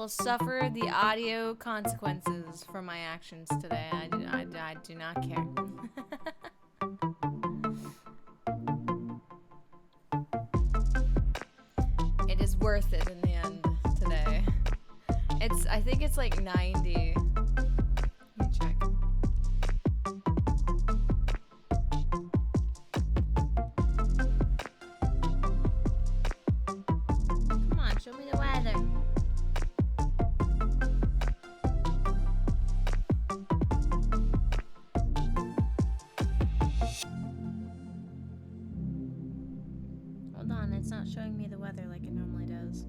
will suffer the audio consequences for my actions today. I do not care. It is worth it in the end today. I think it's like 90. Let me check. Come on, show me the weather. Hold on, it's not showing me the weather like it normally does.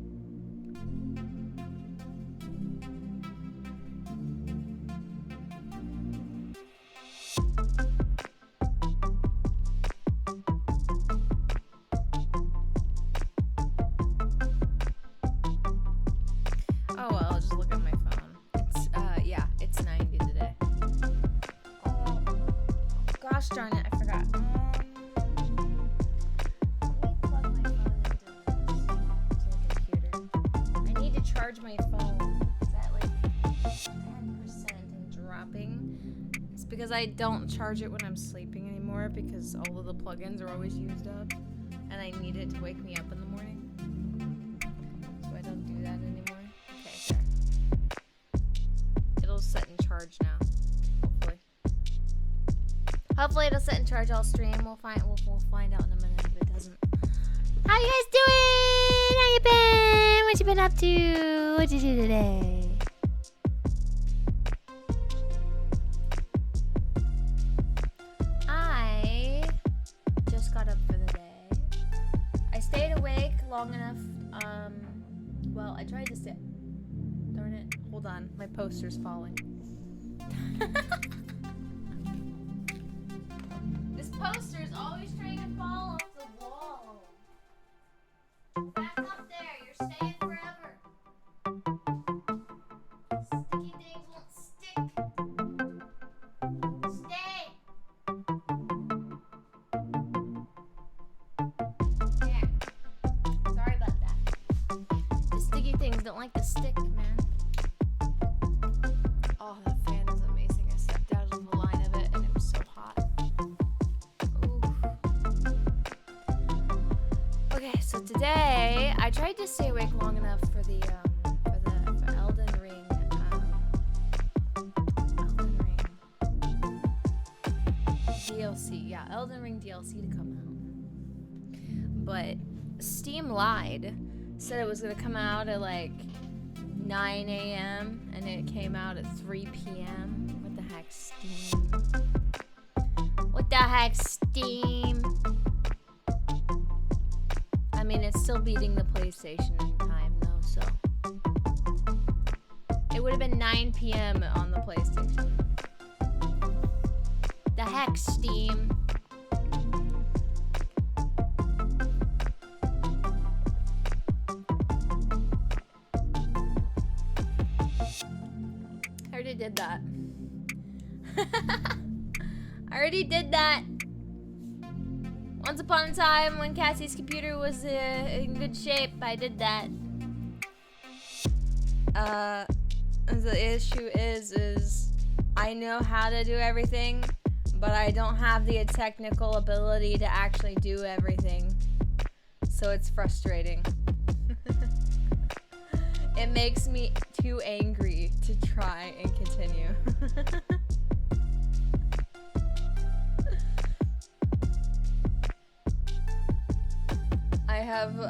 Oh well, I'll just look at my phone. It's yeah, it's 90 today. Oh gosh darn it, I forgot. Let me plug my phone into the computer. I need to charge my phone. It's at like 10% and dropping. It's because I don't charge it when I'm sleeping anymore because all of the plugins are always used up, and I need it to wake me up in the morning. So I don't do that anymore. Okay, there. It'll set in charge now. Hopefully it'll set in charge all stream. We'll find out in a minute if it doesn't. How you guys doing? How you been? What you been up to? What'd you do today? I just got up for the day. I stayed awake long enough. Well, I tried to stay. Darn it. Hold on. My poster's falling. This poster is always trying to fall off the wall. Back up there. You're staying forever. Sticky things won't stick. Stay. There. Sorry about that. The sticky things don't like to stick, man. Oh, that fan is amazing. I stepped out of the line of it and it was so hot. Ooh. Okay, so today I tried to stay awake long enough for the for Elden Ring. Elden Ring DLC. Yeah, Elden Ring DLC to come out. But Steam lied. Said it was gonna come out at like 9 a.m. and it came out at 3 p.m. What the heck, Steam? What the heck, Steam? I mean, it's still beating the PlayStation in time though, so it would have been 9 p.m. on the PlayStation. The heck, Steam? I already did that. I already did that. Once upon a time when Cassie's computer was in good shape, I did that. The issue is I know how to do everything, but I don't have the technical ability to actually do everything. So it's frustrating. It makes me too angry to try and continue.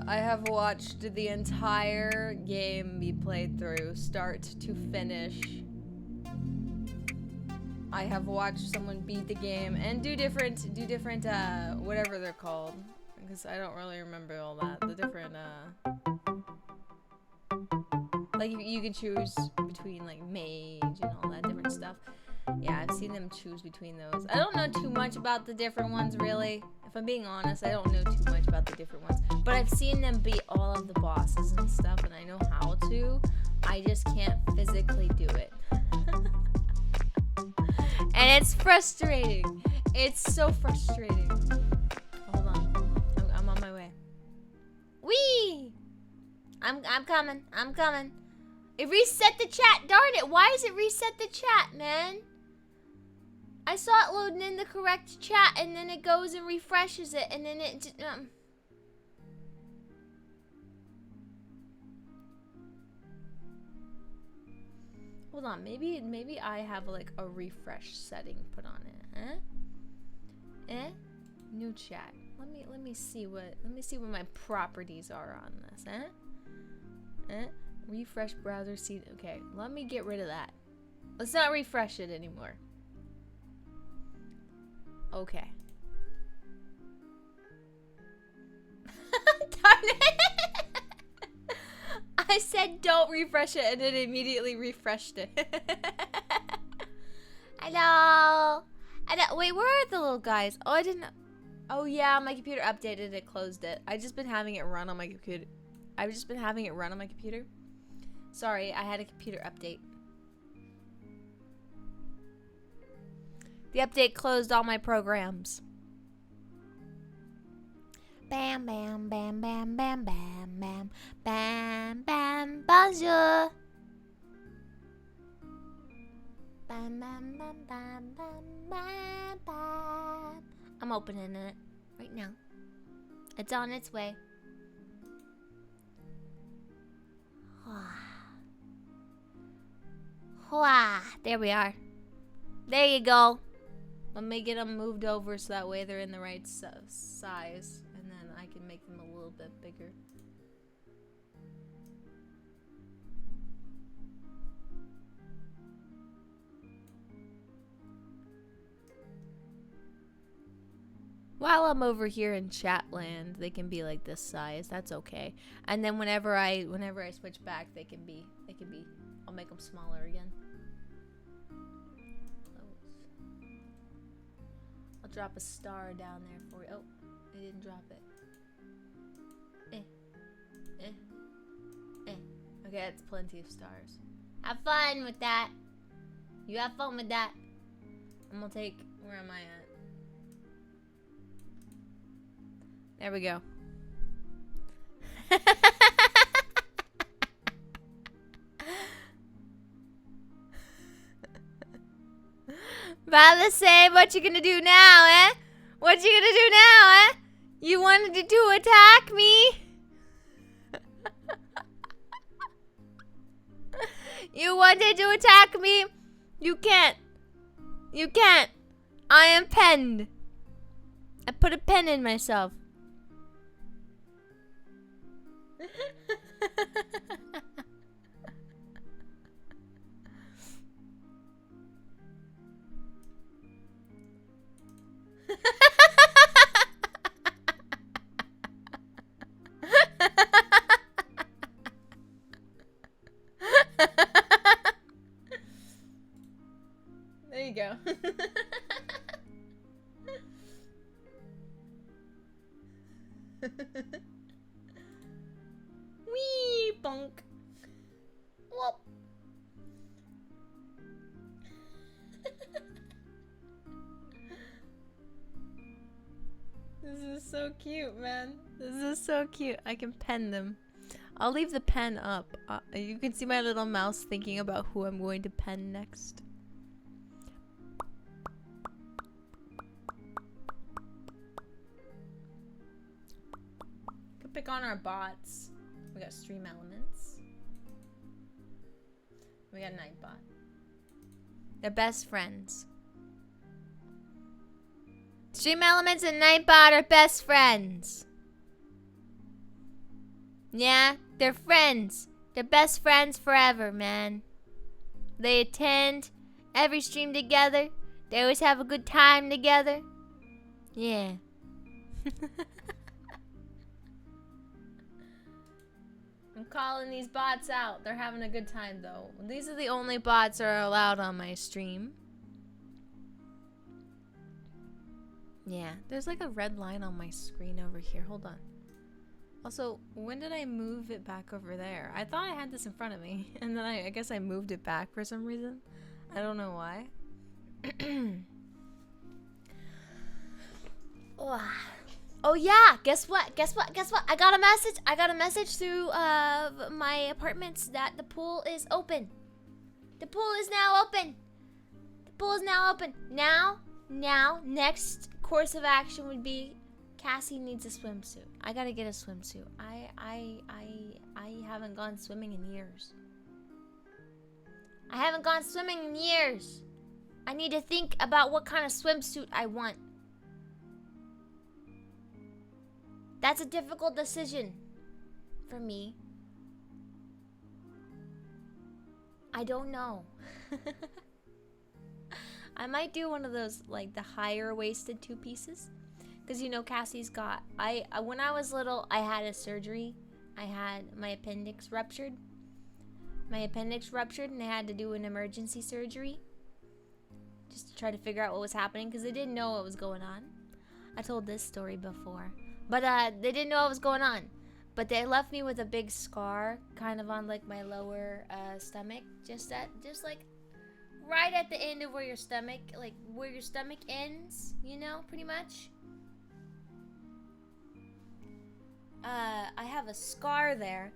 I have watched the entire game be played through, start to finish. I have watched someone beat the game and do different whatever they're called, because I don't really remember all that. The different like you can choose between like mage and all that different stuff. Yeah, I've seen them choose between those. I don't know too much about the different ones, really. If I'm being honest, I don't know too much about the different ones. But I've seen them beat all of the bosses and stuff, and I know how to. I just can't physically do it. And it's frustrating. It's so frustrating. Hold on. I'm on my way. Whee! I'm coming. I'm coming. It reset the chat. Darn it. Why does it reset the chat, man? I saw it loading in the correct chat, and then it goes and refreshes it, and then it... Hold on. Maybe I have, like, a refresh setting put on it. Huh? New chat. Let me see what my properties are on this. Refresh browser seed. Okay, let me get rid of that. Let's not refresh it anymore. Okay. Darn it! I said don't refresh it and it immediately refreshed it. Hello. Wait, where are the little guys? Oh, I didn't. Oh yeah, my computer updated it, closed it. I've just been having it run on my computer. Sorry, I had a computer update. The update closed all my programs. Bam, bam, bam, bam, bam, bam, bam, bam, bam, bonjour. Bam, bam, bam, bam, bam, bam, bam. I'm opening it right now. It's on its way. There we are. There you go. Let me get them moved over so that way they're in the right size. And then I can make them a little bit bigger. While I'm over here in Chatland, they can be like this size. That's okay. And then whenever I switch back, they can be. I'll make them smaller again. I'll drop a star down there for you. Oh, I didn't drop it. Okay, that's plenty of stars. Have fun with that. You have fun with that. I'm gonna take. Where am I at? There we go. About the same. What you gonna do now, eh? What you gonna do now, eh? You wanted to attack me? You wanted to attack me? You can't. You can't. I am penned. I put a pen in myself. There you go. Wee bunk. Whoop. This is so cute, man. This is so cute. I can pen them. I'll leave the pen up. You can see my little mouse thinking about who I'm going to pen next. Could pick on our bots. We got Stream Elements. We got Nightbot. They're best friends. Stream Elements and Nightbot are best friends. Yeah, they're friends. They're best friends forever, man. They attend every stream together. They always have a good time together. Yeah. I'm calling these bots out. They're having a good time, though. These are the only bots that are allowed on my stream. Yeah, there's like a red line on my screen over here. Hold on. Also, when did I move it back over there? I thought I had this in front of me, and then I guess I moved it back for some reason. I don't know why. Oh yeah, guess what? I got a message through my apartments that the pool is open. The pool is now open. Now, next course of action would be Cassie needs a swimsuit. I gotta get a swimsuit. I haven't gone swimming in years. I need to think about what kind of swimsuit I want. That's a difficult decision for me. I don't know. I might do one of those, like, the higher waisted 2 pieces. Because, you know, Cassie's got... when I was little, I had a surgery. I had my appendix ruptured. And I had to do an emergency surgery. Just to try to figure out what was happening. Because they didn't know what was going on. I told this story before. But they didn't know what was going on. But they left me with a big scar. Kind of on, like, my lower stomach. Just like... right at the end of where your stomach, like where your stomach ends, you know, pretty much. I have a scar there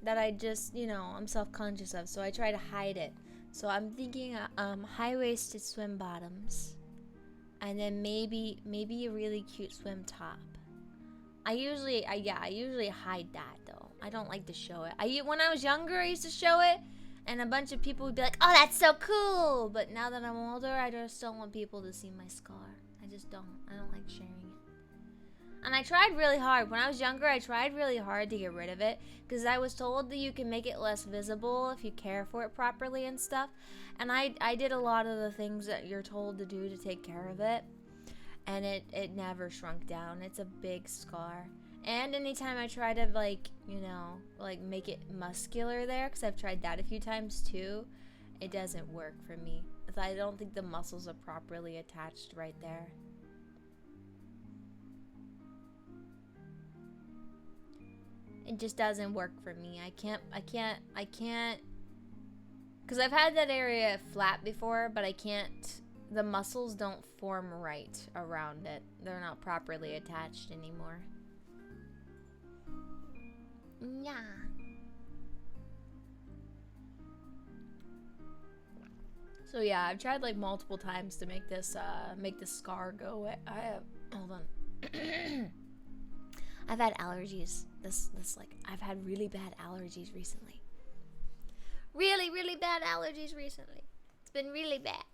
that I just, you know, I'm self-conscious of, so I try to hide it. So I'm thinking high-waisted swim bottoms, and then maybe a really cute swim top. I usually hide that though. I don't like to show it. When I was younger, I used to show it. And a bunch of people would be like, oh, that's so cool. But now that I'm older, I just don't want people to see my scar. I just don't. I don't like sharing it. And I tried really hard. When I was younger, I tried really hard to get rid of it. Because I was told that you can make it less visible if you care for it properly and stuff. And I did a lot of the things that you're told to do to take care of it. And it never shrunk down. It's a big scar. And anytime I try to, like, you know, like, make it muscular there, because I've tried that a few times, too, it doesn't work for me. I don't think the muscles are properly attached right there. It just doesn't work for me. I can't, because I've had that area flat before, but I can't, the muscles don't form right around it. They're not properly attached anymore. Yeah. So yeah, I've tried like multiple times to make this scar go away. Hold on. I've had allergies. I've had really bad allergies recently. Really bad allergies recently. It's been really bad.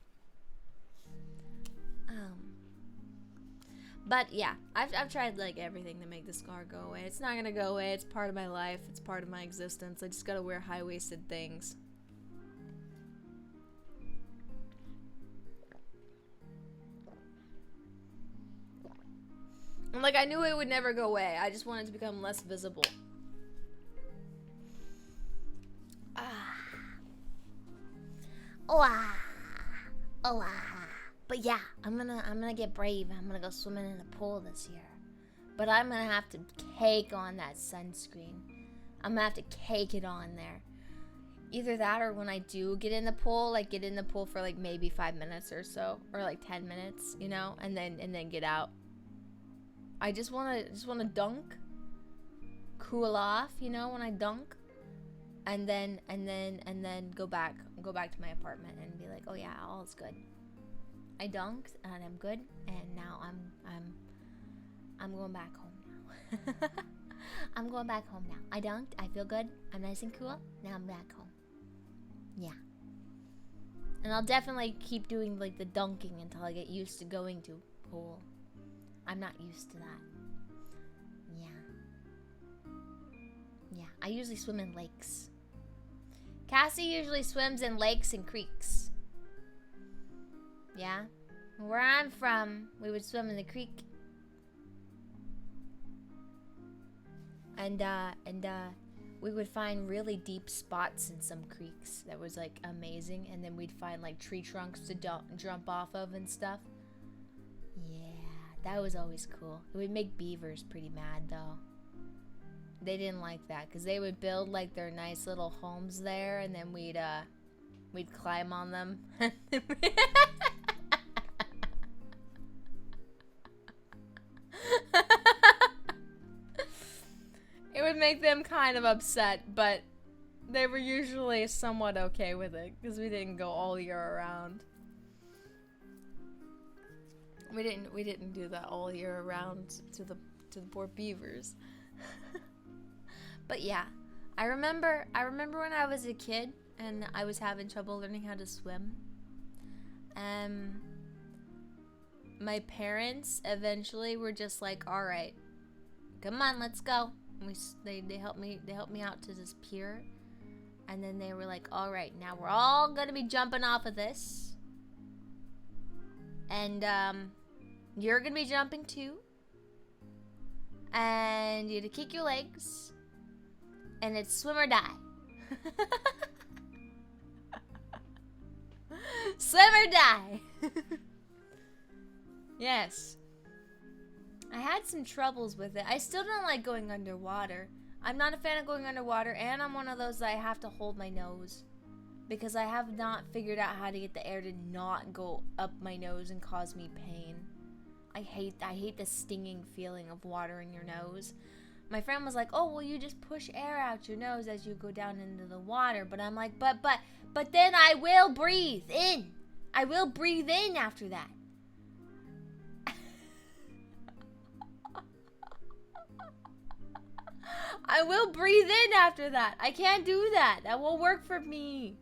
But yeah, I've tried like everything to make the scar go away. It's not gonna go away. It's part of my life. It's part of my existence. I just gotta wear high-waisted things. And like, I knew it would never go away. I just wanted to become less visible. But yeah, I'm gonna get brave. I'm gonna go swimming in the pool this year. But I'm gonna have to cake on that sunscreen. I'm gonna have to cake it on there. Either that, or when I do get in the pool, like get in the pool for like maybe 5 minutes or so, or like 10 minutes, you know, and then get out. I just wanna dunk, cool off, you know, when I dunk, and then go back to my apartment and be like, oh yeah, all is good. I dunked and I'm good, and now I'm going back home now. I'm going back home now. I dunked, I feel good, I'm nice and cool, now I'm back home. Yeah. And I'll definitely keep doing like the dunking until I get used to going to pool. I'm not used to that. Yeah, I usually swim in lakes. Cassie usually swims in lakes and creeks. Yeah? Where I'm from, we would swim in the creek. And we would find really deep spots in some creeks that was like amazing. And then we'd find like tree trunks to jump off of and stuff. Yeah, that was always cool. It would make beavers pretty mad though. They didn't like that because they would build like their nice little homes there, and then we'd climb on them. kind of upset, but they were usually somewhat okay with it because we didn't go all year around. We didn't do that all year around to the poor beavers. But yeah, I remember when I was a kid and I was having trouble learning how to swim. My parents eventually were just like, "All right, come on, let's go." And they helped me out to this pier, and then they were like, "All right, now we're all gonna be jumping off of this, and you're gonna be jumping too, and you have to kick your legs, and it's swim or die." Swim or die. Yes. I had some troubles with it. I still don't like going underwater. I'm not a fan of going underwater, and I'm one of those that I have to hold my nose. Because I have not figured out how to get the air to not go up my nose and cause me pain. I hate the stinging feeling of water in your nose. My friend was like, "Oh, well, you just push air out your nose as you go down into the water." But I'm like, but then I will breathe in. I will breathe in after that. I will breathe in after that. I can't do that. That won't work for me.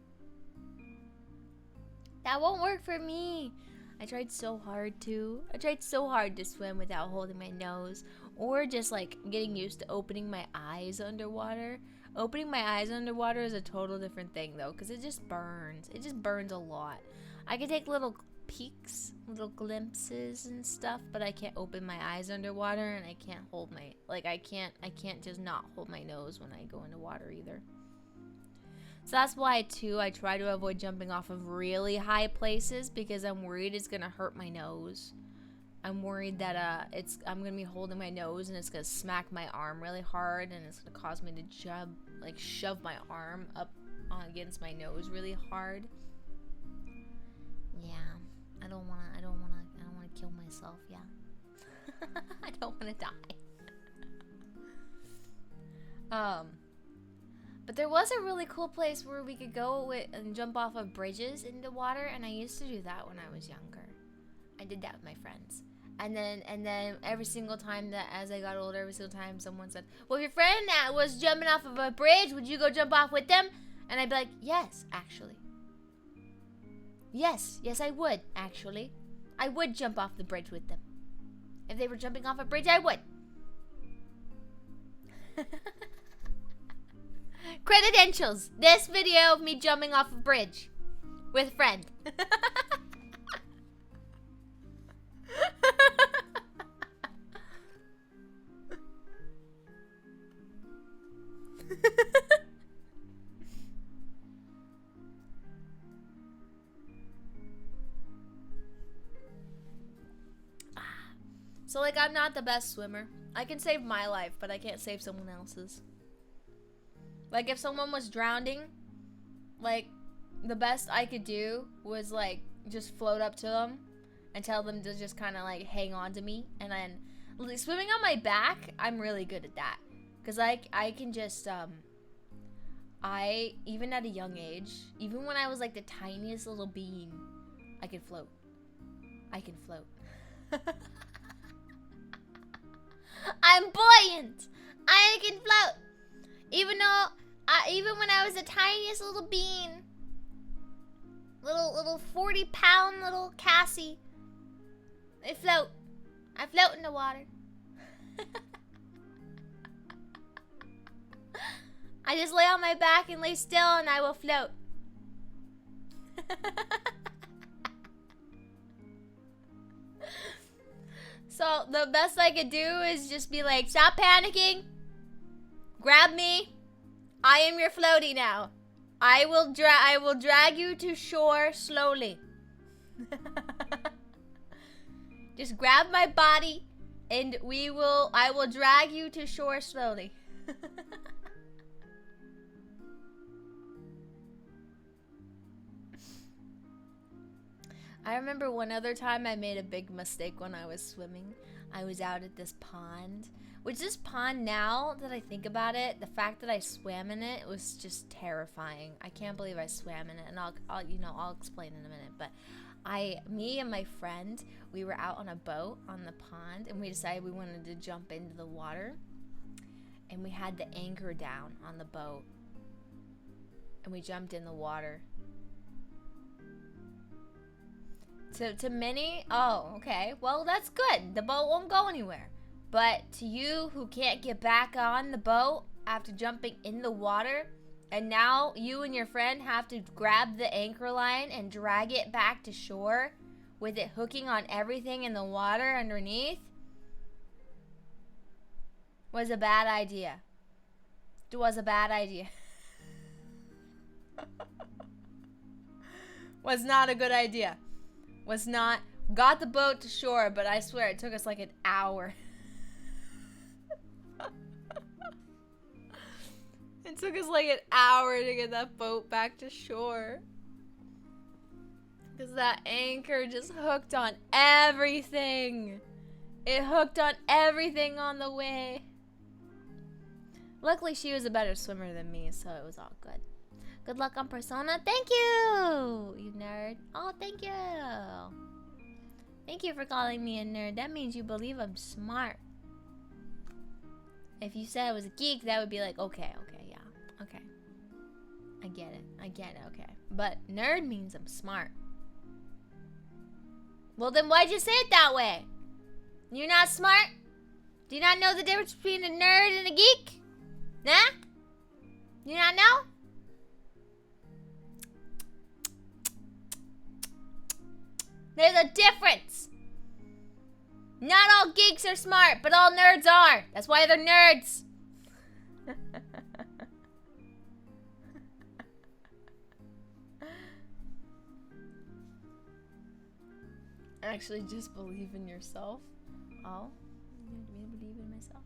That won't work for me. I tried so hard to. I tried so hard to swim without holding my nose. Or just like getting used to opening my eyes underwater. Opening my eyes underwater is a total different thing though. Because it just burns. It just burns a lot. I can take little peeks, little glimpses and stuff, but I can't open my eyes underwater, and I can't hold my, like, I can't just not hold my nose when I go into water either. So that's why too I try to avoid jumping off of really high places, because I'm worried it's gonna hurt my nose. I'm worried that I'm gonna be holding my nose and it's gonna smack my arm really hard, and it's gonna cause me to shove my arm up against my nose really hard. Yeah. I don't wanna kill myself, yeah. I don't wanna die. But there was a really cool place where we could go and jump off of bridges into water, and I used to do that when I was younger. I did that with my friends. And then every single time that, as I got older, every single time someone said, "Well, if your friend was jumping off of a bridge, would you go jump off with them?" And I'd be like, "Yes, actually. Yes, I would, actually. I would jump off the bridge with them. If they were jumping off a bridge, I would." Credentials. This video of me jumping off a bridge with a friend. So, like, I'm not the best swimmer. I can save my life, but I can't save someone else's. Like, if someone was drowning, like, the best I could do was, like, just float up to them and tell them to just kind of, like, hang on to me. And then, like, swimming on my back, I'm really good at that. Because I can just, even at a young age, even when I was, like, the tiniest little bean, I could float. I can float. I'm buoyant. I can float. Even when I was the tiniest little bean, little 40-pound little Cassie, I float. I float in the water. I just lay on my back and lay still, and I will float. So the best I could do is just be like, "Stop panicking. Grab me. I am your floaty now. I will drag you to shore slowly." Just grab my body and I will drag you to shore slowly. I remember one other time I made a big mistake when I was swimming. I was out at this pond, which this pond, now that I think about it, the fact that I swam in it was just terrifying. I can't believe I swam in it, and I'll explain in a minute. But me and my friend, we were out on a boat on the pond, and we decided we wanted to jump into the water, and we had the anchor down on the boat, and we jumped in the water. To many, oh, okay, well, that's good. The boat won't go anywhere. But to you who can't get back on the boat after jumping in the water, and now you and your friend have to grab the anchor line and drag it back to shore with it hooking on everything in the water underneath, was a bad idea. It was a bad idea. Was not a good idea. Was not. Got the boat to shore, but I swear it took us like an hour. It took us like an hour to get that boat back to shore. Because that anchor just hooked on everything. It hooked on everything on the way. Luckily, she was a better swimmer than me, so it was all good. Good luck on Persona. Thank you, you nerd. Oh, thank you. Thank you for calling me a nerd. That means you believe I'm smart. If you said I was a geek, that would be like, okay, yeah, okay. I get it, okay. But nerd means I'm smart. Well, then why'd you say it that way? You're not smart? Do you not know the difference between a nerd and a geek? Nah? You not know? There's a difference. Not all geeks are smart, but all nerds are. That's why they're nerds. Actually, just believe in yourself. Oh, you believe in myself.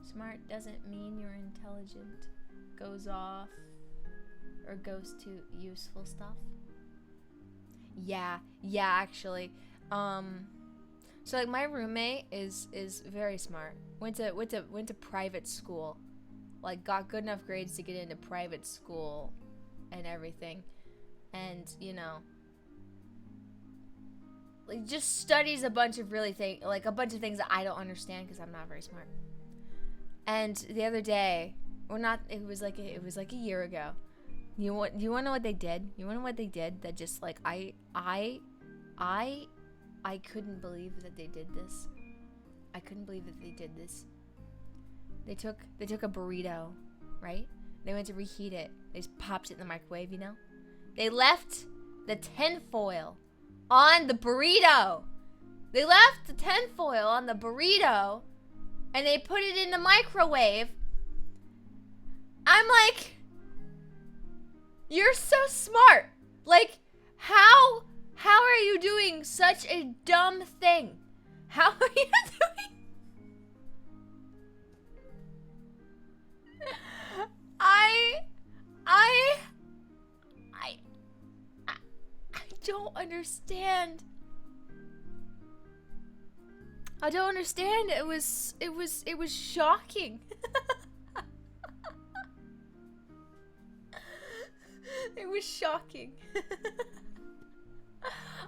Smart doesn't mean you're intelligent. Goes off or goes to useful stuff. Yeah, actually. So like my roommate is very smart. Went to private school. Like got good enough grades to get into private school and everything. And, you know, like just studies a bunch of things that I don't understand because I'm not very smart. And the other day, it was like a year ago. You want to know what they did? You want to know what they did? That just like I couldn't believe that they did this. I couldn't believe that they did this. They took a burrito, right? They went to reheat it. They just popped it in the microwave, you know? They left the tinfoil on the burrito. They left the tinfoil on the burrito and they put it in the microwave. I'm like, you're so smart. Like, how are you doing such a dumb thing? How are you doing? I don't understand. I don't understand. It was shocking. It was shocking.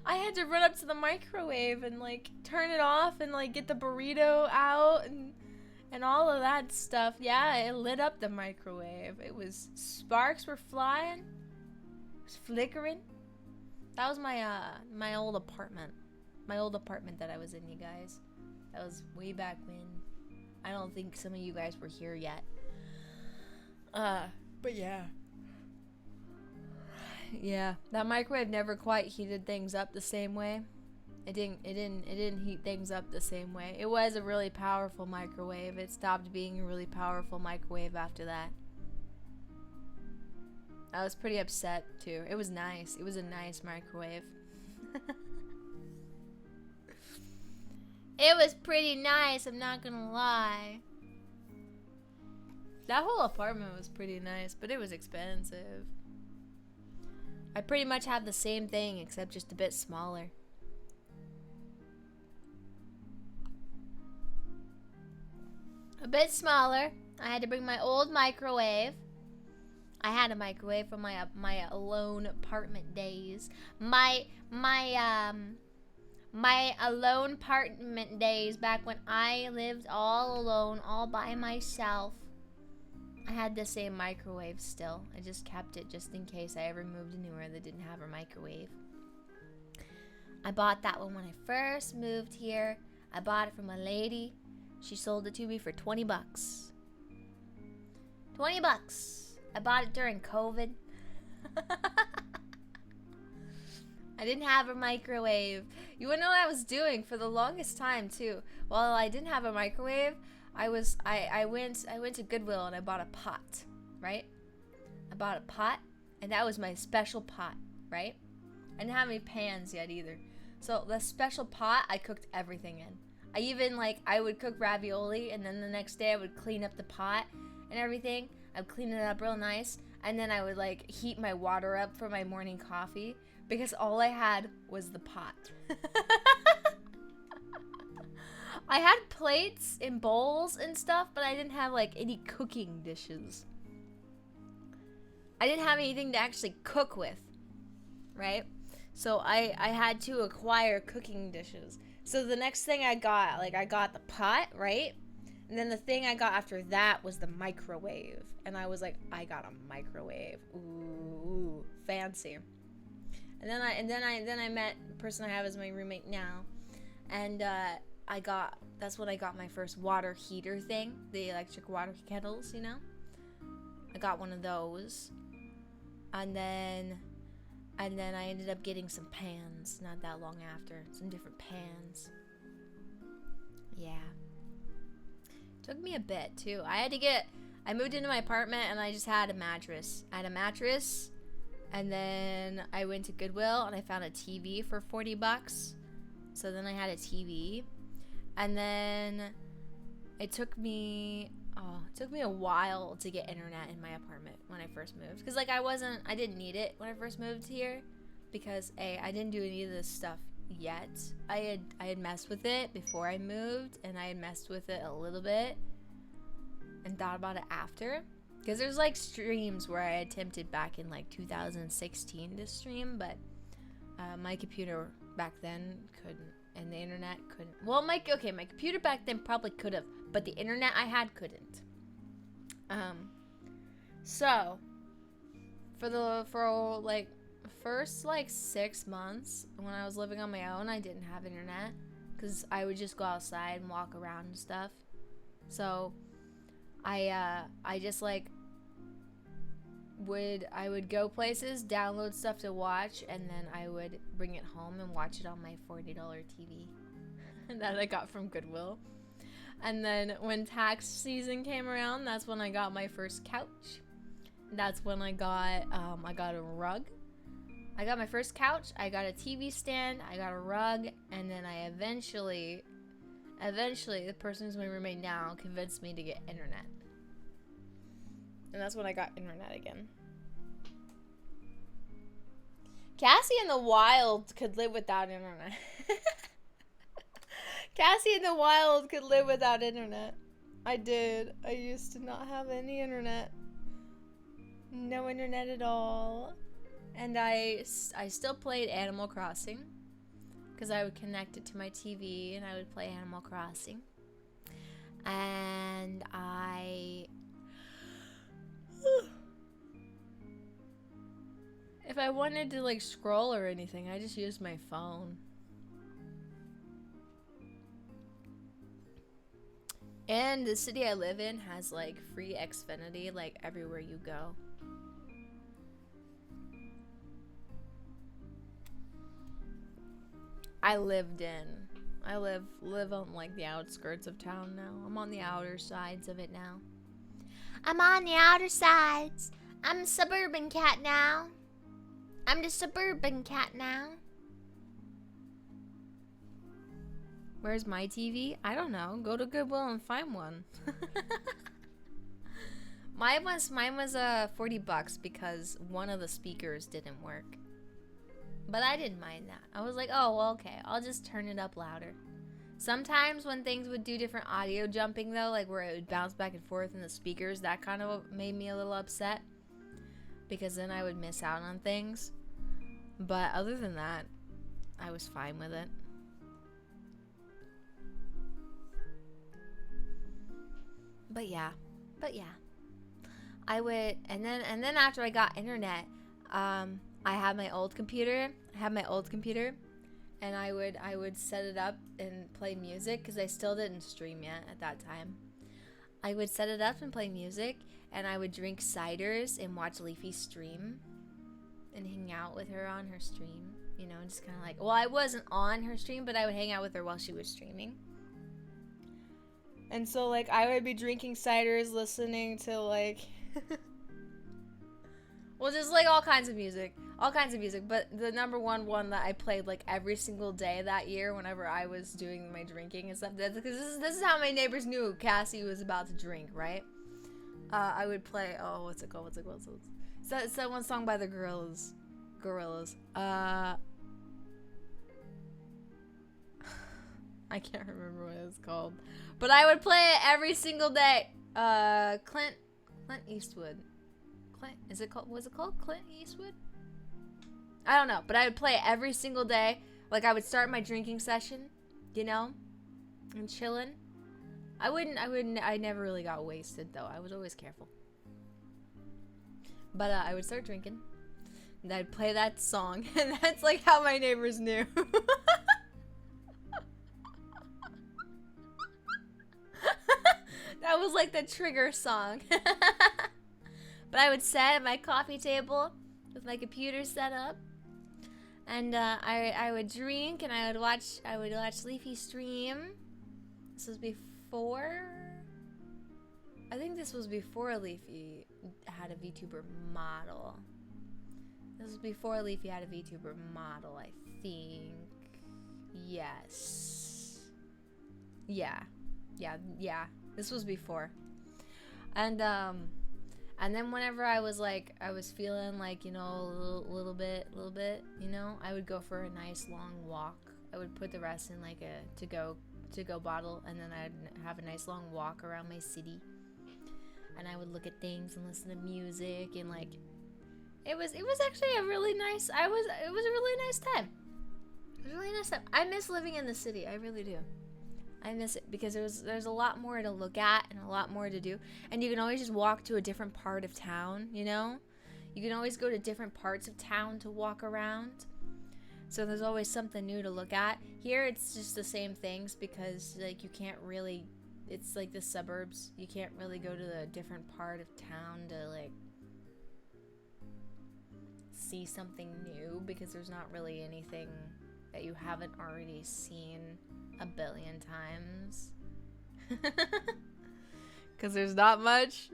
I had to run up to the microwave and like turn it off and like get the burrito out and all of that stuff. Yeah, it lit up the microwave. It was, sparks were flying. It was flickering. That was my old apartment. My old apartment that I was in, you guys. That was way back when. I don't think some of you guys were here yet. But yeah. Yeah, that microwave never quite heated things up the same way. It didn't heat things up the same way. It was a really powerful microwave. It stopped being a really powerful microwave after that. I was pretty upset too. It was nice. It was a nice microwave. It was pretty nice, I'm not gonna lie. That whole apartment was pretty nice, but it was expensive. I pretty much have the same thing, except just a bit smaller. a bit smaller. I had to bring my old microwave. I had a microwave from my alone apartment days. My alone apartment days back when I lived all alone, all by myself. I had the same microwave still. I just kept it just in case I ever moved anywhere that didn't have a microwave. I bought that one when I first moved here. I bought it from a lady. She sold it to me for 20 bucks. 20 bucks. I bought it during COVID. I didn't have a microwave. You wanna know what I was doing for the longest time too? While I didn't have a microwave, I went to Goodwill and I bought a pot, right? I bought a pot, and that was my special pot, right? I didn't have any pans yet either. So the special pot, I cooked everything in. I even I would cook ravioli, and then the next day I would clean up the pot and everything. I'd clean it up real nice, and then I would heat my water up for my morning coffee because all I had was the pot. I had plates and bowls and stuff, but I didn't have any cooking dishes. I didn't have anything to actually cook with, right? So I had to acquire cooking dishes. So the next thing I got, I got the pot, right? And then the thing I got after that was the microwave. And I was like, I got a microwave. Ooh, fancy. And then I met the person I have as my roommate now. And that's when I got my first water heater thing, the electric water kettles, you know? I got one of those. And then I ended up getting some pans not that long after. Some different pans. Yeah. Took me a bit too. I moved into my apartment and I just had a mattress. I had a mattress, and then I went to Goodwill and I found a TV for 40 bucks. So then I had a TV. And then it took me a while to get internet in my apartment when I first moved. Because I didn't need it when I first moved here. Because I didn't do any of this stuff yet. I had messed with it before I moved, and I had messed with it a little bit and thought about it after. Because there's streams where I attempted back in 2016 to stream, but my computer back then couldn't. And the internet couldn't. Well, my computer back then probably could have, but the internet I had couldn't. So for first 6 months when I was living on my own, I didn't have internet because I would just go outside and walk around and stuff. So I just would go places, download stuff to watch, and then I would bring it home and watch it on my $40 TV that I got from Goodwill. And then when tax season came around, that's when I got my first couch. That's when I got a rug. I got my first couch, I got a TV stand, I got a rug, and then I eventually, the person who's my roommate now convinced me to get internet. And that's when I got internet again. Cassie in the Wild could live without internet. Cassie in the Wild could live without internet. I did. I used to not have any internet. No internet at all. And I still played Animal Crossing. Because I would connect it to my TV and I would play Animal Crossing. And if I wanted to scroll or anything, I just used my phone. And the city I live in has free Xfinity everywhere you go. I live on the outskirts of town now. I'm on the outer sides of it now. I'm on the outer sides. I'm a suburban cat now. I'm the suburban cat now. Where's my TV? I don't know. Go to Goodwill and find one. Mine was 40 bucks because one of the speakers didn't work. But I didn't mind that. I was like, oh, well, okay. I'll just turn it up louder. Sometimes when things would do different audio jumping though, like where it would bounce back and forth in the speakers, that kind of made me a little upset because then I would miss out on things. But other than that, I was fine with it. But yeah. I would, and then after I got internet, I had my old computer. And I would set it up and play music because I still didn't stream yet at that time. I would set it up and play music, and I would drink ciders and watch Leafy stream and hang out with her on her stream. You know, just kind of like, well, I wasn't on her stream, but I would hang out with her while she was streaming. And so, like, I would be drinking ciders, listening to, like, well, just, like, all kinds of music. But the number one that I played, like, every single day that year whenever I was doing my drinking and stuff, because this is how my neighbors knew Cassie was about to drink, right? I would play, what's it called? It's that one song by the Gorillaz. I can't remember what it's called. But I would play it every single day. Clint Eastwood. Was it called Clint Eastwood? I don't know, but I would play it every single day. Like, I would start my drinking session, you know, and chilling. I never really got wasted, though. I was always careful. But I would start drinking, and I'd play that song, and that's, like, how my neighbors knew. That was, like, the trigger song. But I would sit at my coffee table with my computer set up, and I would drink, and I would watch Leafy stream. This was before, I think this was before Leafy had a VTuber model. This was before Leafy had a VTuber model, I think. Yes. Yeah. This was before. And then whenever I was feeling like, you know, a little bit, you know, I would go for a nice long walk. I would put the rest in like a to-go bottle, and then I'd have a nice long walk around my city. And I would look at things and listen to music, and like it was actually a really nice it was a really nice time. It was a really nice time. I miss living in the city. I really do. I miss it because there's a lot more to look at and a lot more to do. And you can always just walk to a different part of town, you know? You can always go to different parts of town to walk around. So there's always something new to look at. Here it's just the same things because like you can't really, it's like the suburbs. You can't really go to a different part of town to like see something new because there's not really anything that you haven't already seen a billion times. Because there's not much.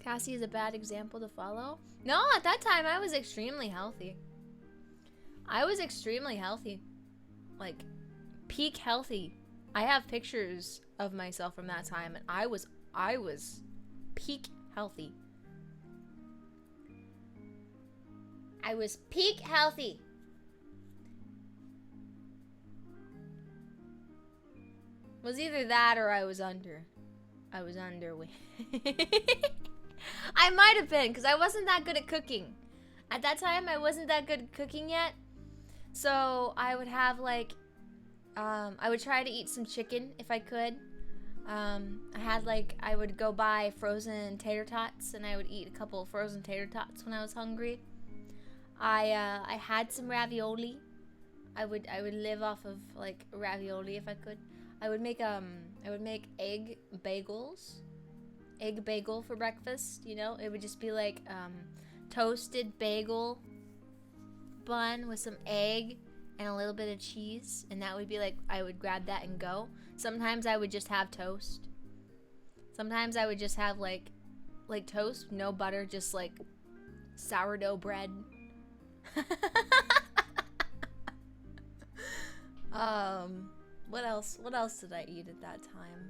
Cassie is a bad example to follow. No, at that time I was extremely healthy. Like peak healthy. I have pictures of myself from that time, and I was peak healthy. I was peak healthy. It was either that or I was underweight. I might have been, because I wasn't that good at cooking. At that time, I wasn't that good at cooking yet. So I would have like, I would try to eat some chicken if I could. I would go buy frozen tater tots, and I would eat a couple of frozen tater tots when I was hungry. I had some ravioli. I would live off of like ravioli if I could. I would make egg bagel for breakfast, you know? It would just be like toasted bagel bun with some egg and a little bit of cheese, and that would be like, I would grab that and go. Sometimes I would just have toast. Sometimes I would just have like toast, no butter, just like sourdough bread. What else did I eat at that time?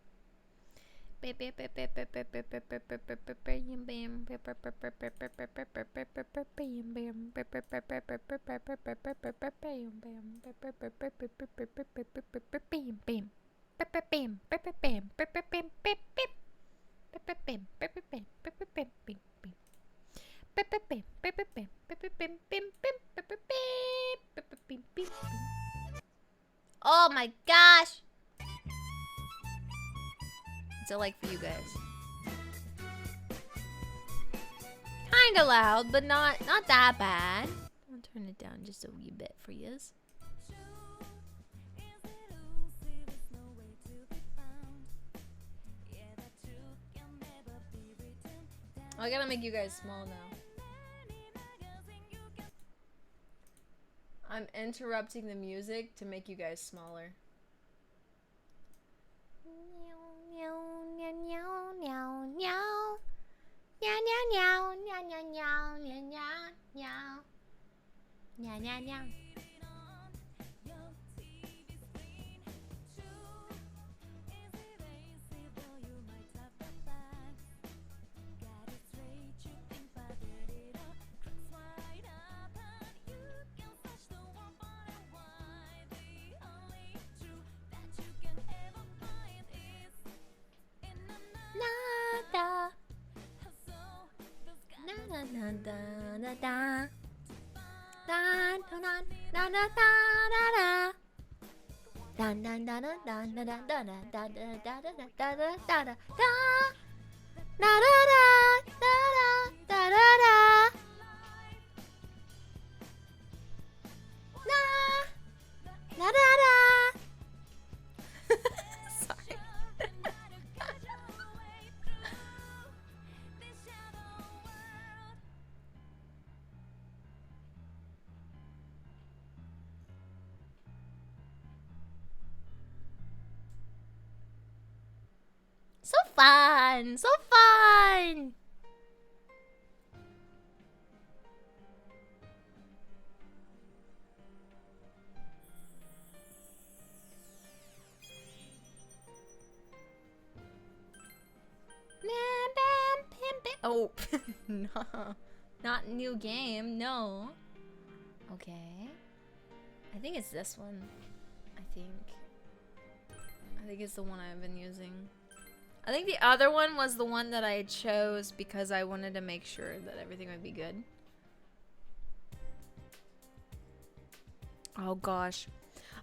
Oh my gosh! What's it like for you guys? Kinda loud, but not that bad. I'll turn it down just a wee bit for yous. Oh, I gotta make you guys small now. I'm interrupting the music to make you guys smaller. Sorry. So fun! So fun! Oh, no. Not new game, no. Okay. I think it's this one. I think it's the one I've been using. I think the other one was the one that I chose because I wanted to make sure that everything would be good. Oh gosh.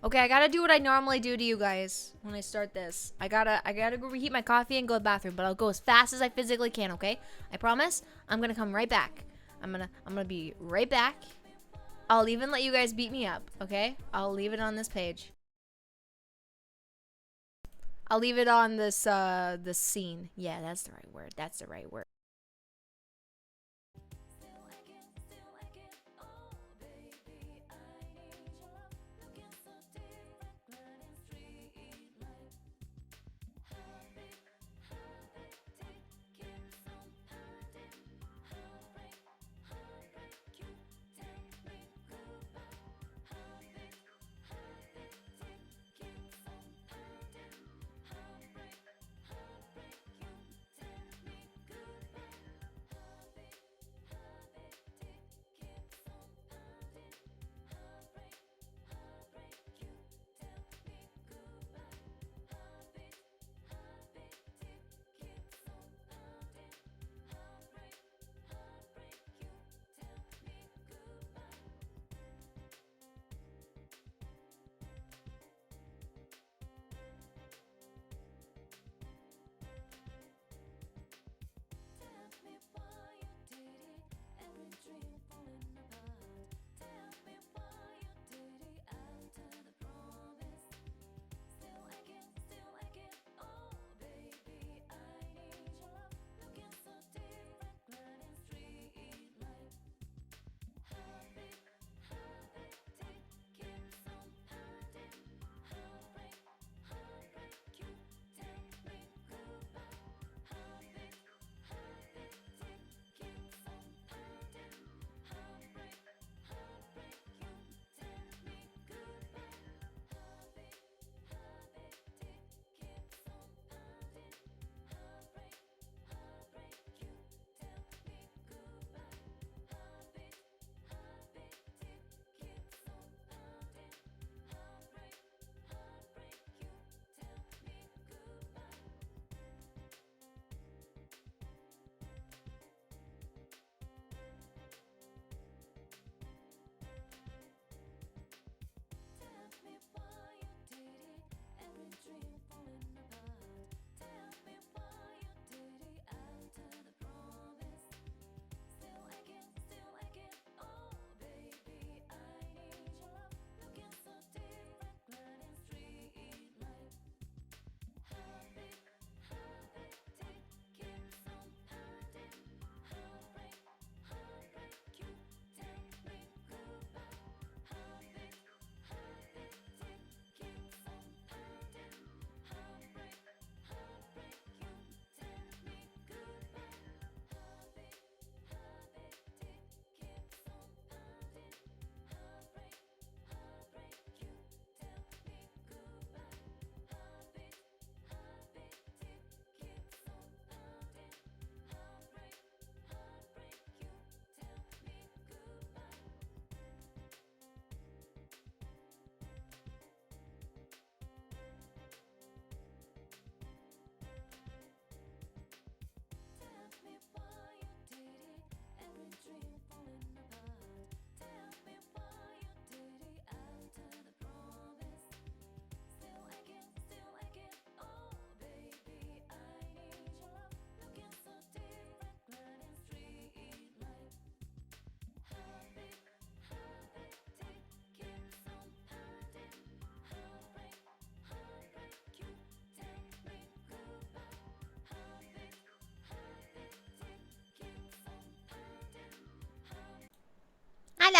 Okay, I gotta do what I normally do to you guys when I start this. I gotta go reheat my coffee and go to the bathroom, but I'll go as fast as I physically can, okay? I promise. I'm gonna come right back. I'm gonna be right back. I'll even let you guys beat me up, okay? I'll leave it on this page. I'll leave it on this this scene. Yeah, that's the right word. That's the right word.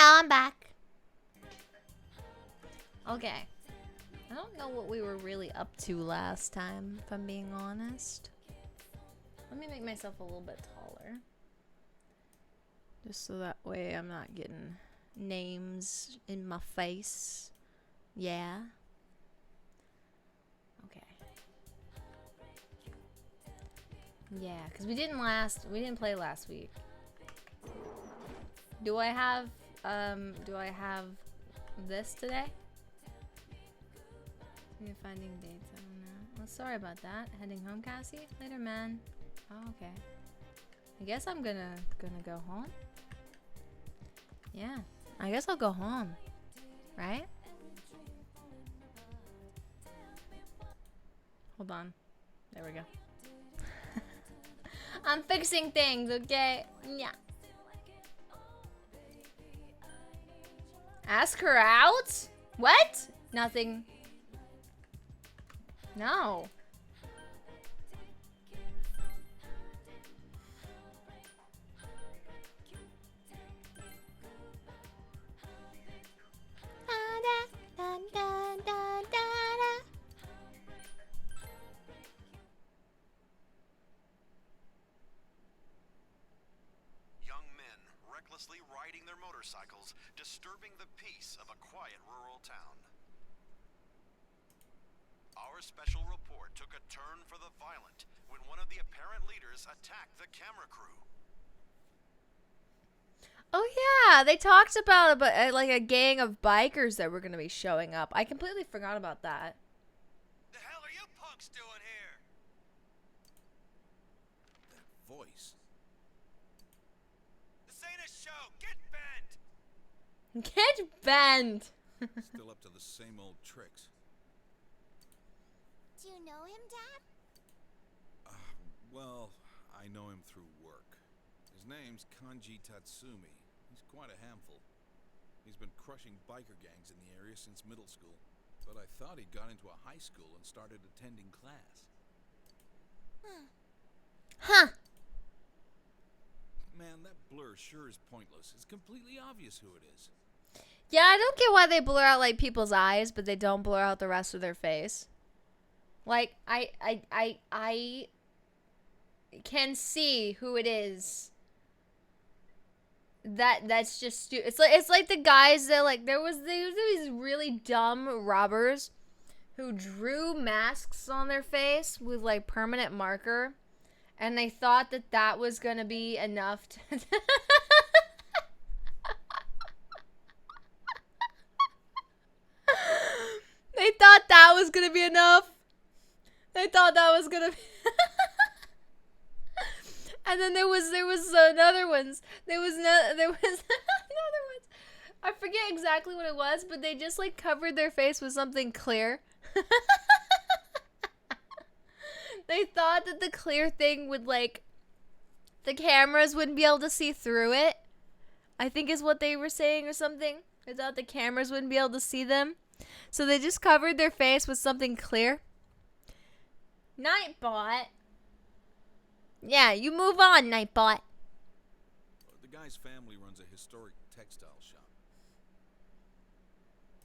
Hello, I'm back. Okay. I don't know what we were really up to last time, if I'm being honest. Let me make myself a little bit taller. Just so that way I'm not getting names in my face. Yeah. Okay. Yeah, because we didn't play last week. Do I have this today? You're finding dates, I don't know. Well, sorry about that. Heading home, Cassie? Later, man. Oh, okay. I guess I'm gonna go home. Yeah. I guess I'll go home. Right? Hold on. There we go. I'm fixing things, okay? Yeah. Ask her out? What? Nothing. No. Young men recklessly riding their motorcycles, disturbing the peace of a quiet rural town. Our special report took a turn for the violent when one of the apparent leaders attacked the camera crew. Oh yeah, they talked about like a gang of bikers that were gonna be showing up. I completely forgot about that. The hell are you punks doing here? That voice. This ain't a show. Get bent. Get bent. Still up to the same old tricks. Do you know him, Dad? Well, I know him through work. His name's Kanji Tatsumi. He's quite a handful. He's been crushing biker gangs in the area since middle school. But I thought he got into a high school and started attending class. Huh. Man, that blur sure is pointless. It's completely obvious who it is. Yeah, I don't get why they blur out like people's eyes, but they don't blur out the rest of their face. Like I can see who it is. That's just stupid. It's like the guys that like there was these really dumb robbers who drew masks on their face with like permanent marker, and they thought that was gonna be enough to They thought that was gonna be enough. They thought that was gonna be And then there was another ones. There was another ones. I forget exactly what it was, but they just like covered their face with something clear. They thought that the clear thing would like the cameras wouldn't be able to see through it. I think is what they were saying or something. They thought the cameras wouldn't be able to see them. So they just covered their face with something clear. Nightbot. Yeah, you move on, Nightbot. The guy's family runs a historic textile shop.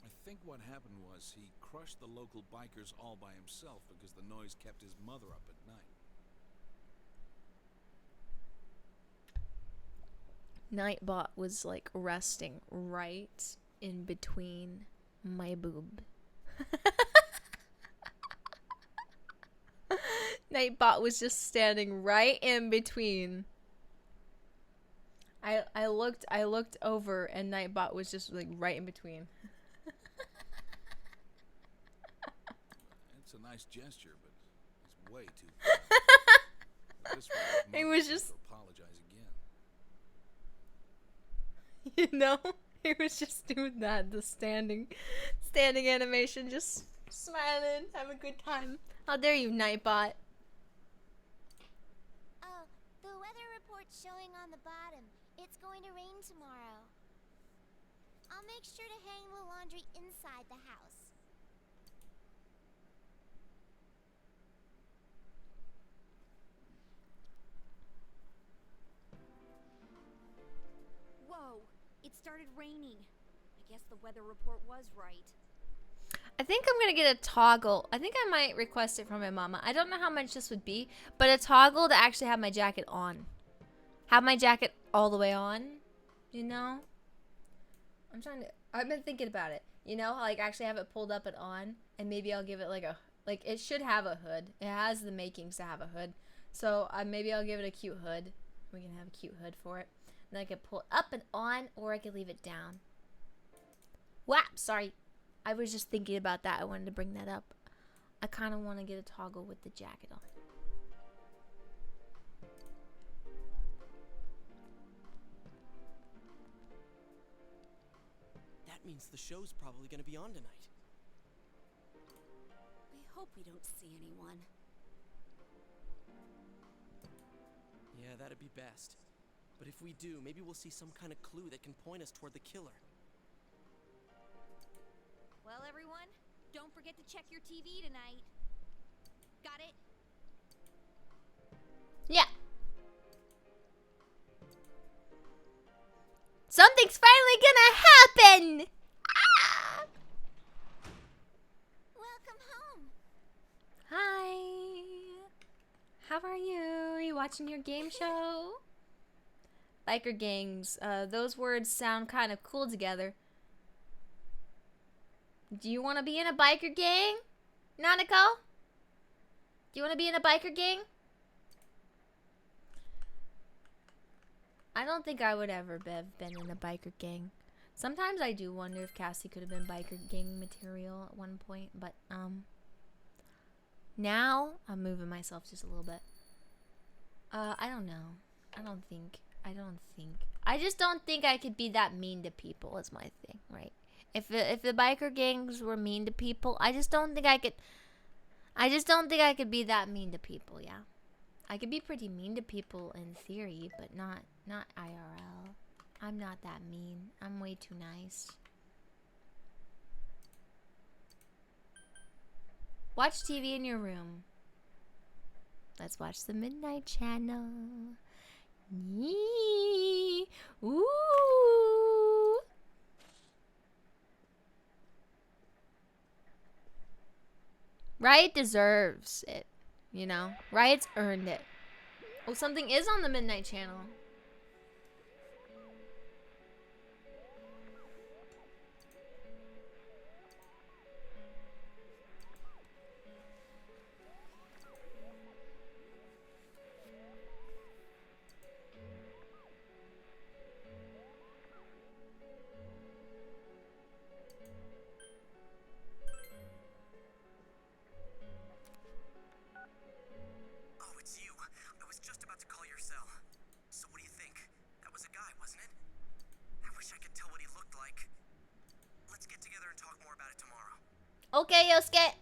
I think what happened was he crushed the local bikers all by himself because the noise kept his mother up at night. Nightbot was like resting right in between my boob. Nightbot was just standing right in between. I looked over and Nightbot was just like right in between. It's a nice gesture, but it's way too far. This way, his He mother was will just apologize again. You know, he was just doing that, the standing animation, just smiling, having a good time. How dare you, Nightbot? Oh, the weather report's showing on the bottom. It's going to rain tomorrow. I'll make sure to hang the laundry inside the house. Whoa, it's started raining. I guess the weather report was right. I think I'm gonna get a toggle. I think I might request it from my mama. I don't know how much this would be, but a toggle to actually have my jacket on. Have my jacket all the way on, you know? I've been thinking about it, you know? Like actually have it pulled up and on, and maybe I'll give it like it should have a hood. It has the makings to have a hood. So maybe I'll give it a cute hood. We can have a cute hood for it. And I could pull it up and on, or I could leave it down. Whap, sorry. I was just thinking about that. I wanted to bring that up. I kind of want to get a toggle with the jacket on. That means the show's probably gonna be on tonight. We hope we don't see anyone. Yeah, that'd be best. But if we do, maybe we'll see some kind of clue that can point us toward the killer. Well, everyone, don't forget to check your TV tonight. Got it? Yeah. Something's finally gonna happen! Ah! Welcome home. Hi. How are you? Are you watching your game show? Biker gangs. Those words sound kind of cool together. Do you want to be in a biker gang, Nanako? Do you want to be in a biker gang? I don't think I would ever have been in a biker gang. Sometimes I do wonder if Cassie could have been biker gang material at one point, but now I'm moving myself just a little bit. I don't know. I just don't think I could be that mean to people is my thing, right? If the biker gangs were mean to people, I just don't think I could be that mean to people, yeah. I could be pretty mean to people in theory, but not IRL. I'm not that mean. I'm way too nice. Watch TV in your room. Let's watch the Midnight Channel. Yee. Ooh. Riot deserves it, you know? Riot's earned it. Oh, something is on the Midnight Channel. Oh, it's you. I was just about to call your cell. So what do you think? That was a guy, wasn't it? I wish I could tell what he looked like. Let's get together and talk more about it tomorrow. Okay, Yosuke.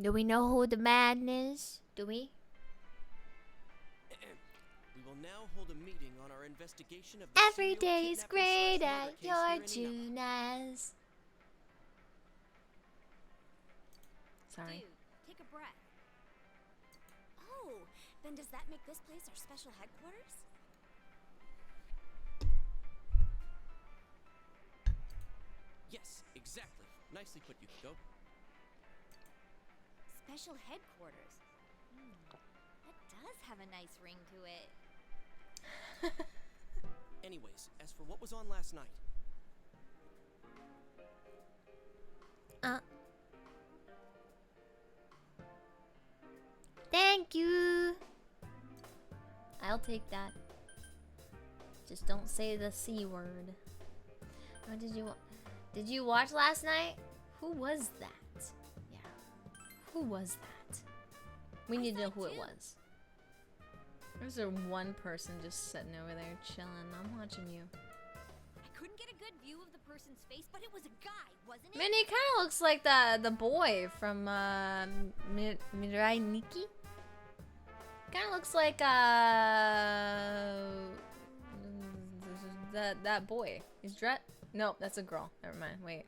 Do we know who the man is? Do we? We will now hold a meeting on our investigation of the Every serial day's kidnapping great slash at murder case your here in Inaba. Junas. Sorry. Dude, take a breath. Oh, then does that make this place our special headquarters? Yes, exactly. Nicely put, Yukiko. Special headquarters. That does have a nice ring to it. Anyways, as for what was on last night, Thank you. I'll take that. Just don't say the C word. Oh, did you watch last night? Who was that? Yeah. Who was that? We need to know who it was. There's there one person just sitting over there chilling. I'm watching you. I couldn't get a good view of the person's face, but it was a guy, wasn't it? Minnie kind of looks like the boy from Mirai Nikki. Kind of looks like that boy. He's dressed. Nope, that's a girl. Never mind. Wait.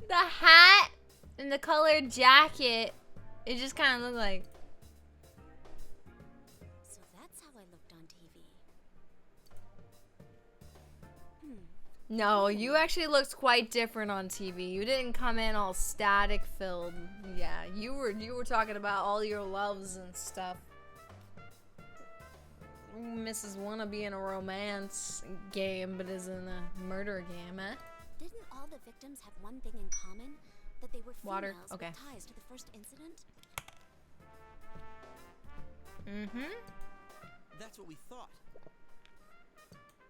The hat and the colored jacket, it just kind of looked like. So that's how I looked on TV. No, you actually looked quite different on TV. You didn't come in all static filled. Yeah, you were talking about all your loves and stuff. Mrs. Wanna be in a romance game, but is in a murder game, eh? Didn't all the victims have one thing in common? That they were females Water, okay. with ties to the first incident? Mm-hmm. That's what we thought.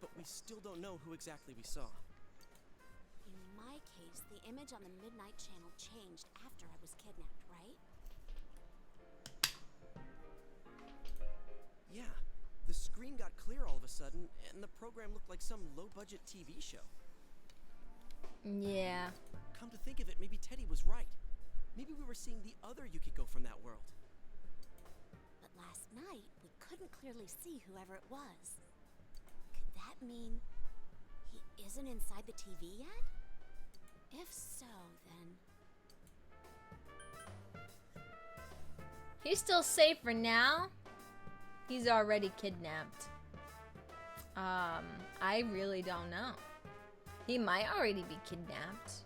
But we still don't know who exactly we saw. In my case, the image on the Midnight Channel changed after I was kidnapped, right? Yeah. The screen got clear all of a sudden, and the program looked like some low-budget TV show. Yeah. Come to think of it, maybe Teddy was right. Maybe we were seeing the other Yukiko from that world. But last night, we couldn't clearly see whoever it was. Could that mean he isn't inside the TV yet? If so, then... He's still safe for now. He's already kidnapped. I really don't know. He might already be kidnapped.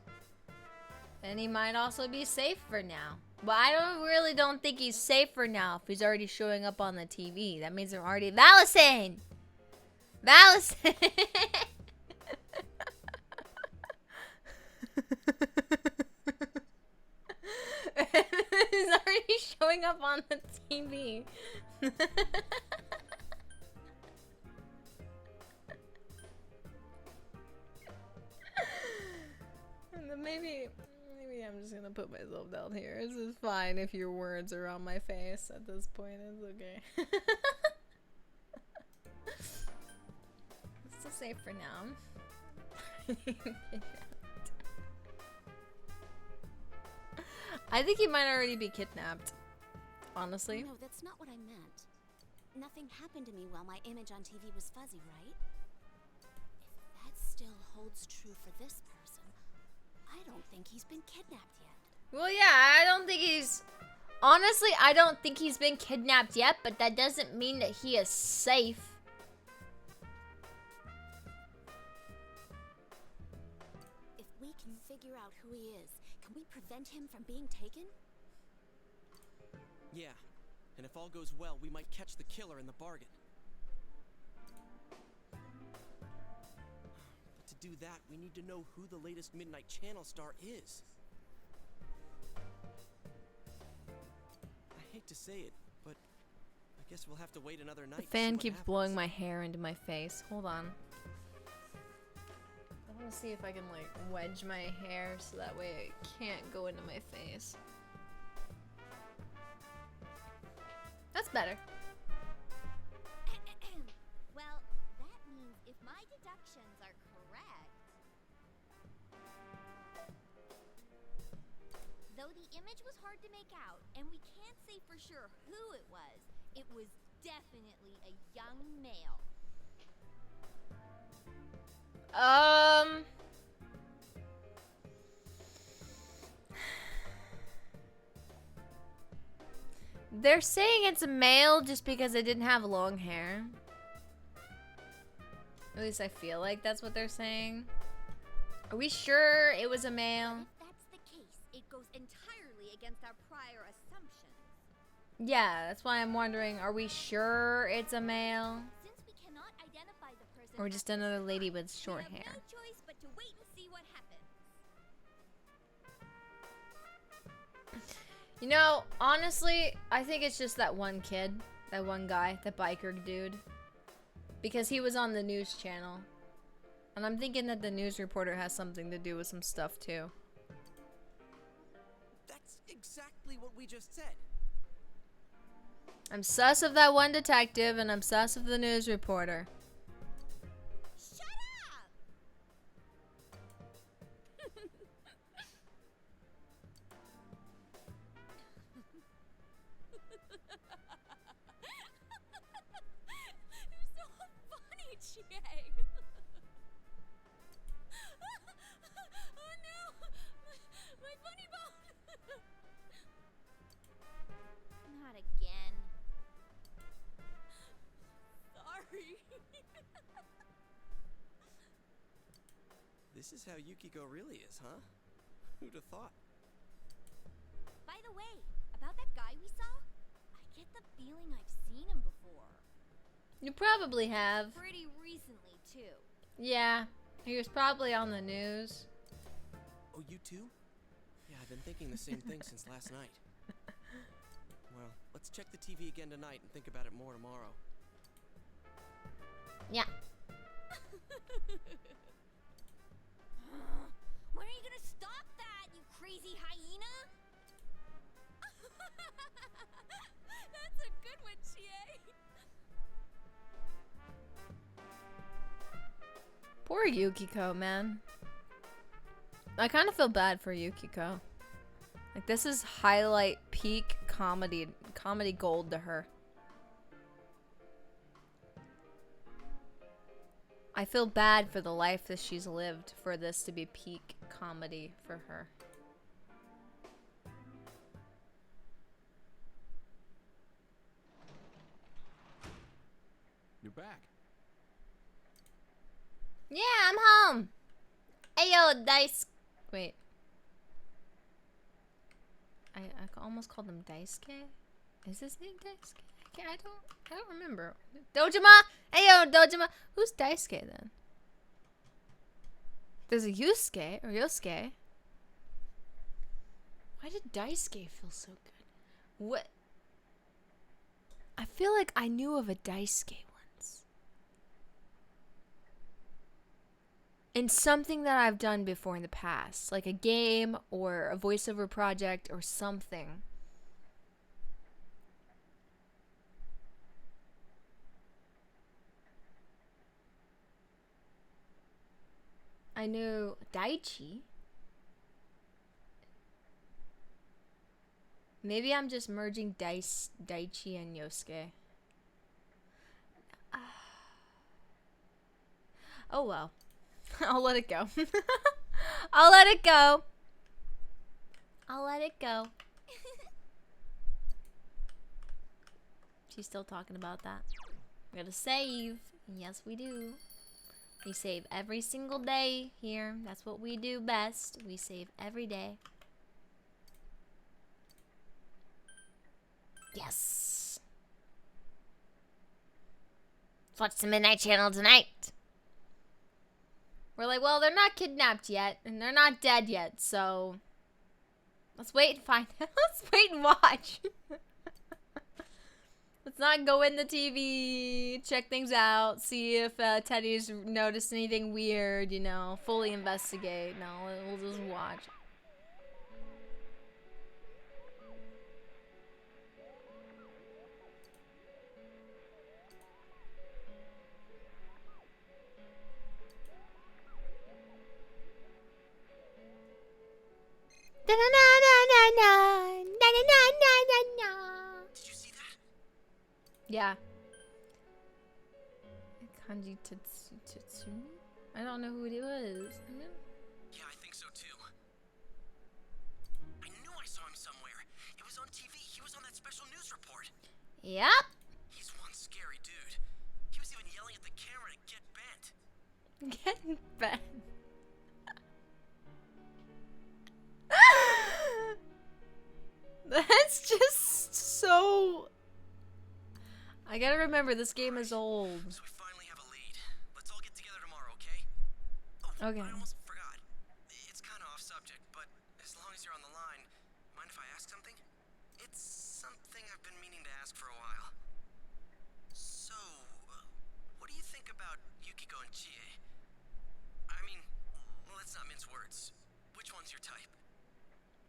And he might also be safe for now. But I really don't think he's safe for now if he's already showing up on the TV. That means they're already... Valicine! Valicine! He's already showing up on the TV. Maybe I'm just gonna put myself down here. This is fine if your words are on my face at this point. It's okay. It's still safe for now. I think he might already be kidnapped. Honestly. No, that's not what I meant. Nothing happened to me while my image on TV was fuzzy, right? If that still holds true for this person, I don't think he's been kidnapped yet. Well, yeah, I don't think he's... Honestly, I don't think he's been kidnapped yet, but that doesn't mean that he is safe. If we can figure out who he is, can we prevent him from being taken? Yeah. And if all goes well, we might catch the killer in the bargain. But to do that, we need to know who the latest Midnight Channel star is. I hate to say it, but I guess we'll have to wait another night. The fan keeps blowing my hair into my face. Hold on. I want to see if I can, like, wedge my hair so that way it can't go into my face. That's better. Well, that means if my deductions are correct, though the image was hard to make out, and we can't say for sure who it was definitely a young male. They're saying it's a male just because it didn't have long hair. At least I feel like that's what they're saying. Are we sure it was a male? If that's the case, it goes entirely against our prior assumptions. Yeah, that's why I'm wondering, are we sure it's a male? Since we cannot identify the person Or at just this another time, lady with we short have hair? no choice but to wait and see what happens. You know, honestly, I think it's just that one kid. That one guy. The biker dude. Because he was on the news channel. And I'm thinking that the news reporter has something to do with some stuff too. That's exactly what we just said. I'm sus of that one detective and I'm sus of the news reporter. Shut up! You're so funny, Chie. Oh no! Funny Bone! Not again. Sorry. This is how Yukiko really is, huh? Who'd have thought? By the way, about that guy we saw, I get the feeling I've seen him before. You probably have. Pretty recently, too. Yeah, he was probably on the news. Oh, you too? Yeah, I've been thinking the same thing since last night. Well, let's check the TV again tonight and think about it more tomorrow. Yeah. When are you gonna stop that, you crazy hyena? That's a good one, Chie. Poor Yukiko, man. I kind of feel bad for Yukiko. Like, this is highlight peak comedy gold to her. I feel bad for the life that she's lived for this to be peak comedy for her. You're back. Yeah, I'm home. Ayo, Dice. Wait. I almost called him Daisuke. Is his name Daisuke? I don't remember. Dojima! Ayo, Dojima! Who's Daisuke then? There's a Yusuke or Yosuke. Why did Daisuke feel so good? What? I feel like I knew of a Daisuke once. In something that I've done before in the past. Like a game or a voiceover project or something. I knew Daichi. Maybe I'm just merging Daichi and Yosuke. Oh well. I'll let it go. I'll let it go. I'll let it go. She's still talking about that. We gotta save. Yes, we do. We save every single day here. That's what we do best. We save every day. Yes. Let's watch the Midnight Channel tonight. We're like, well, they're not kidnapped yet, and they're not dead yet, so let's wait and find. Let's wait and watch. Let's not go in the TV, check things out, see if Teddy's noticed anything weird, you know, fully investigate. No, we'll just watch. Did you see that? Yeah. Kanji Tatsumi? I don't know who it was. Yeah, I think so too. I knew I saw him somewhere. It was on TV. He was on that special news report. Yep. He's one scary dude. He was even yelling at the camera to get bent. Getting bent. That's just so... I gotta remember, this game is old. So we finally have a lead. Let's all get together tomorrow, okay? Oh, Okay. I almost forgot. It's kind of off subject, but as long as you're on the line, mind if I ask something? It's something I've been meaning to ask for a while. So, what do you think about Yukiko and Chie? I mean, let's not mince words. Which one's your type?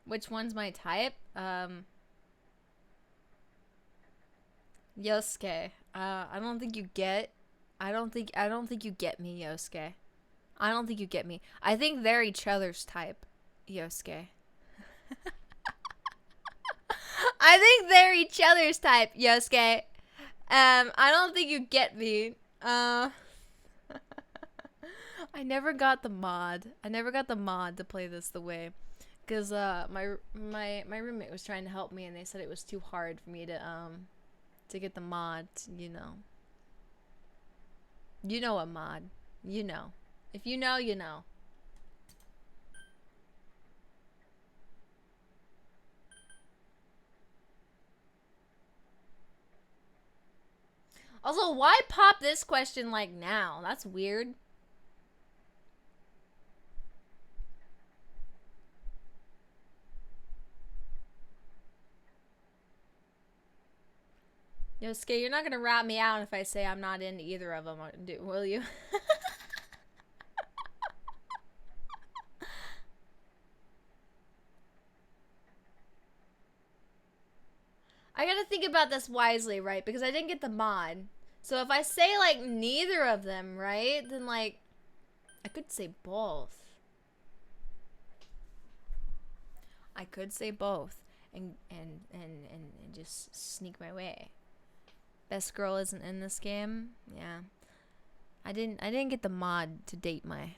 Which one's my type? Yosuke. I don't think you get... I don't think you get me, Yosuke. I don't think you get me. I think they're each other's type, Yosuke. I think they're each other's type, Yosuke. I don't think you get me. I never got the mod. I never got the mod to play this the way Cause my roommate was trying to help me, and they said it was too hard for me to get the mod. You know. You know a mod. You know. If you know, you know. Also, why pop this question like now? That's weird. Yosuke, you're not gonna rat me out if I say I'm not into either of them, will you? I gotta think about this wisely, right? Because I didn't get the mod. So if I say, like, neither of them, right? Then, like, I could say both. I could say both and just sneak my way. Best girl isn't in this game. Yeah. I didn't get the mod to date my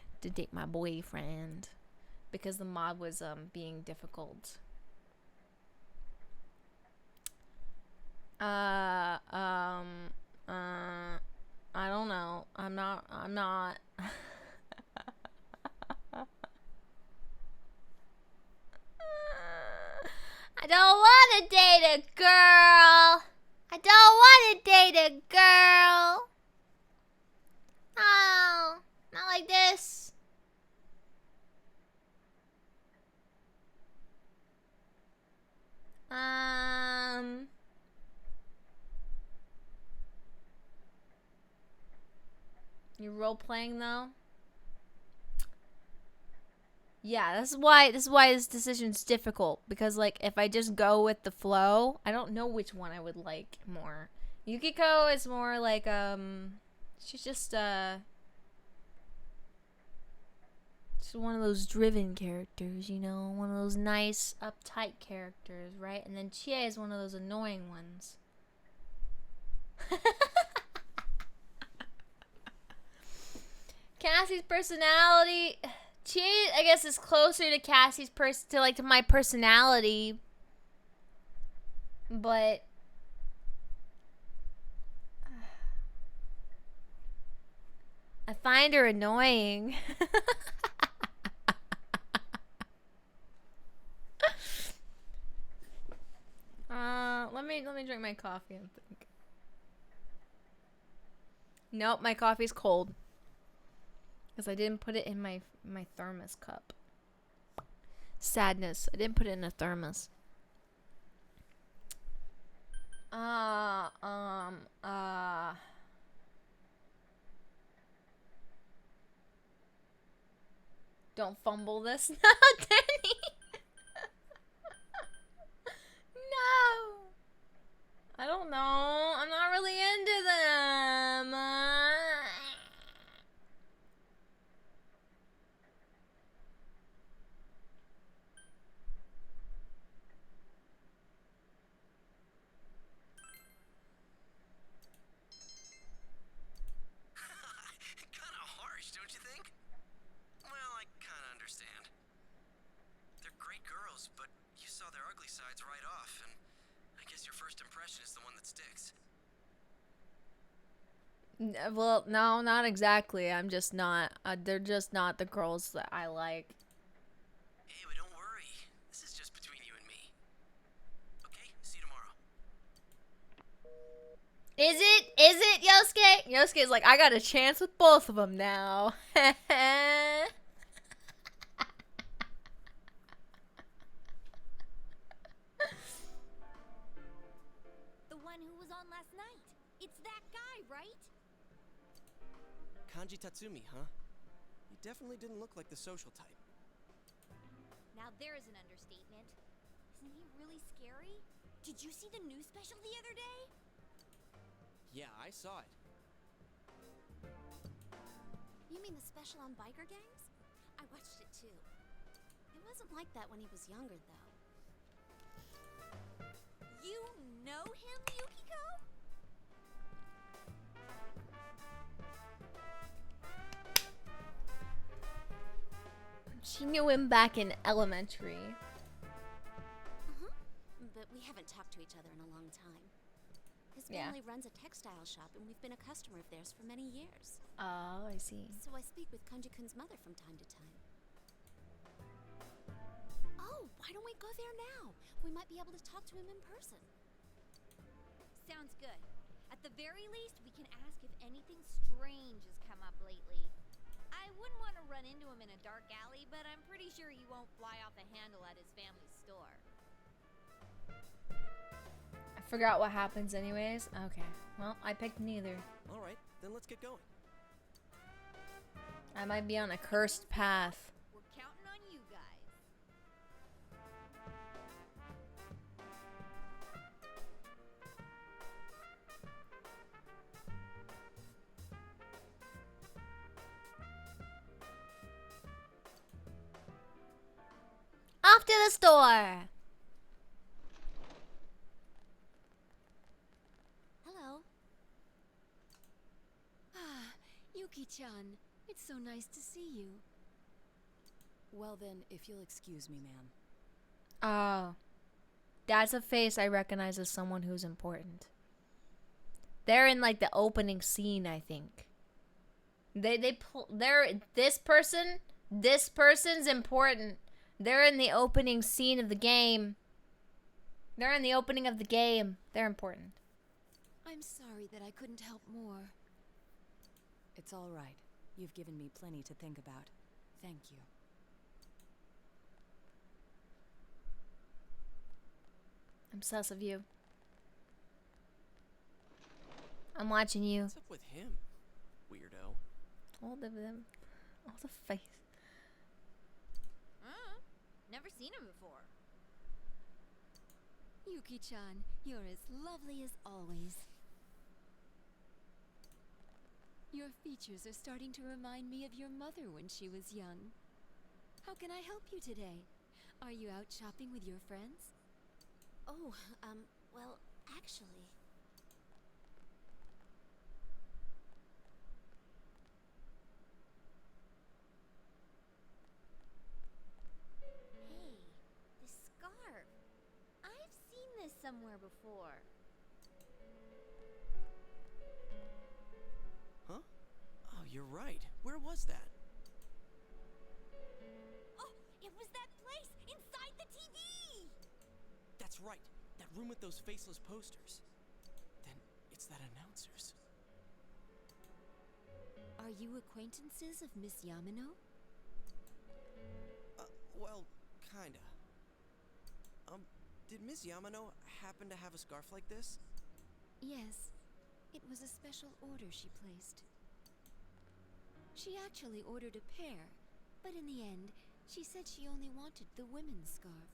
boyfriend because the mod was being difficult. I don't know. I'm not I don't want to date a girl. I don't want to date a girl. No, not like this. You role playing though? Yeah, this is why this decision's difficult, because like if I just go with the flow, I don't know which one I would like more. Yukiko is more like she's just one of those driven characters, you know, one of those nice uptight characters, right? And then Chie is one of those annoying ones. Cassie's personality, Chie, I guess, is closer to Cassie's to my personality, but I find her annoying. Let me drink my coffee and think. Nope, my coffee's cold. Because I didn't put it in my thermos cup. Sadness. I didn't put it in a thermos. Don't fumble this. No, Danny. No. I don't know. I'm not really into them. Kinda harsh, don't you think? Well, I kinda understand. They're great girls, but you saw their ugly sides right off, and I guess your first impression is the one that sticks. Well, no, not exactly. I'm just not. They're just not the girls that I like. Hey, but don't worry. This is just between you and me. Okay, see you tomorrow. Is it, Yosuke? Yosuke's like, I got a chance with both of them now. The one who was on last night. It's that guy, right? Kanji Tatsumi, huh? He definitely didn't look like the social type. Now there's an understatement. Isn't he really scary? Did you see the news special the other day? Yeah, I saw it. You mean the special on biker gangs? I watched it too. It wasn't like that when he was younger, though. You know him, Yukiko? She knew him back in elementary. But we haven't talked to each other in a long time. His Yeah. family runs a textile shop, and we've been a customer of theirs for many years. Oh, I see. So I speak with Kanji-kun's mother from time to time. Oh, why don't we go there now? We might be able to talk to him in person. Sounds good. At the very least, we can ask if anything strange has come up lately. I wouldn't want to run into him in a dark alley, but I'm pretty sure he won't fly off the handle at his family's store. I forgot what happens anyways. Okay. Well, I picked neither. All right, then let's get going. I might be on a cursed path. We're counting on you guys. Off to the store. Hello. Ah, Yuki-chan, it's so nice to see you. Well then, if you'll excuse me, ma'am. Oh. That's a face I recognize as someone who's important. They're in like the opening scene, I think. This person's important. They're in the opening scene of the game. They're in the opening of the game. They're important. I'm sorry that I couldn't help more. It's all right. You've given me plenty to think about. Thank you. I'm sus of you. I'm watching you. What's up with him? Weirdo. All of them. All the face. Never seen him before. Yuki-chan, you're as lovely as always. Your features are starting to remind me of your mother when she was young. How can I help you today? Are you out shopping with your friends? Oh, well, actually... Hey, this scarf. I've seen this somewhere before. Huh? Oh, you're right. Where was that? Oh, it was that place inside the TV! That's right. That room with those faceless posters. Then it's that announcer's. Are you acquaintances of Miss Yamano? Well, kinda. Did Miss Yamano happen to have a scarf like this? Yes. It was a special order she placed. She actually ordered a pair, but in the end, she said she only wanted the women's scarf.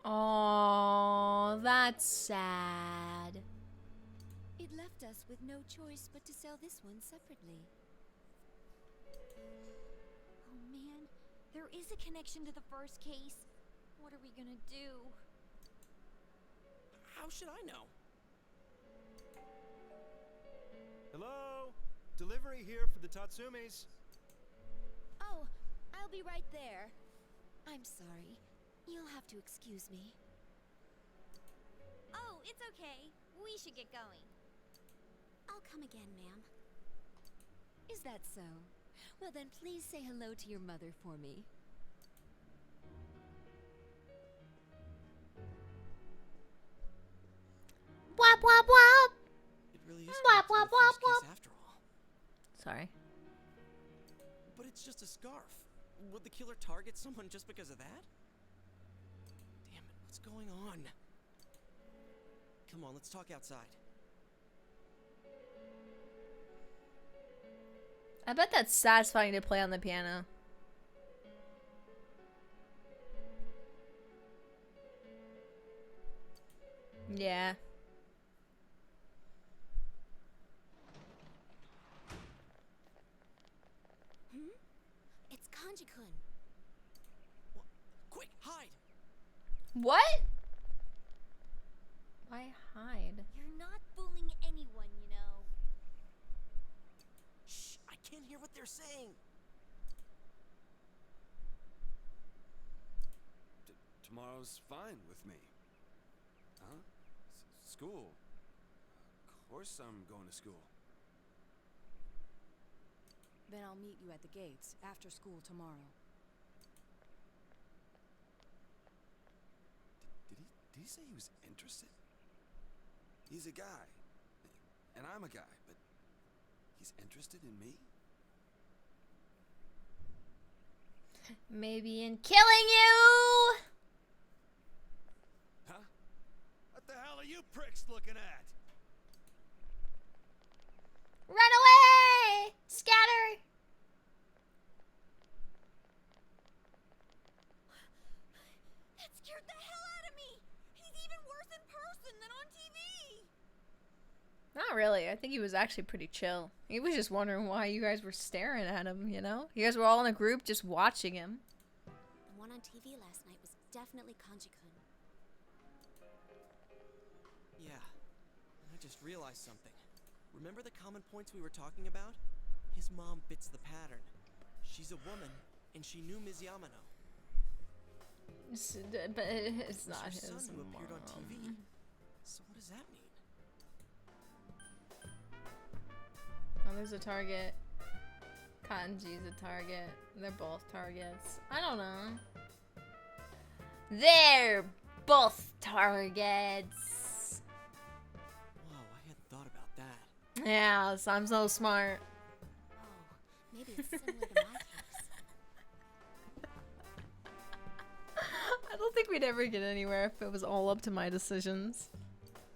Oh, that's sad. It left us with no choice but to sell this one separately. Oh man, there is a connection to the first case. What are we gonna do? How should I know? Hello? Delivery here for the Tatsumis. Oh, I'll be right there. I'm sorry. You'll have to excuse me. Oh, it's okay. We should get going. I'll come again, ma'am. Is that so? Well then, please say hello to your mother for me. Wop wop wop. It really is Wop, connected to wop, the wop, first case wop. after all. Sorry. But it's just a scarf. Would the killer target someone just because of that? Damn it, what's going on? Come on, let's talk outside. I bet that's satisfying to play on the piano. Yeah. It's Kanji-kun. Quick, hide! What? Why hide? You're not fooling anyone, you know. Shh, I can't hear what they're saying. Tomorrow's fine with me. Huh? School? Of course I'm going to school. Then I'll meet you at the gates after school tomorrow. Did he say he was interested? He's a guy. And I'm a guy, but he's interested in me? Maybe in killing you. Huh? What the hell are you pricks looking at? Run away! Scatter! That scared the hell out of me! He's even worse in person than on TV! Not really. I think he was actually pretty chill. He was just wondering why you guys were staring at him, you know? You guys were all in a group just watching him. The one on TV last night was definitely Kanji-kun. Yeah. I just realized something. Remember the common points we were talking about? His mom fits the pattern. She's a woman, and she knew Ms. Yamano. But it's not Her his son who appeared on mom. TV. So what does that mean? Oh, there's a target. Kanji's a target. They're both targets. I don't know. They're both targets. Whoa, I hadn't thought about that. Yeah, so I'm so smart. Oh, maybe it's similar to my case. I don't think we'd ever get anywhere if it was all up to my decisions.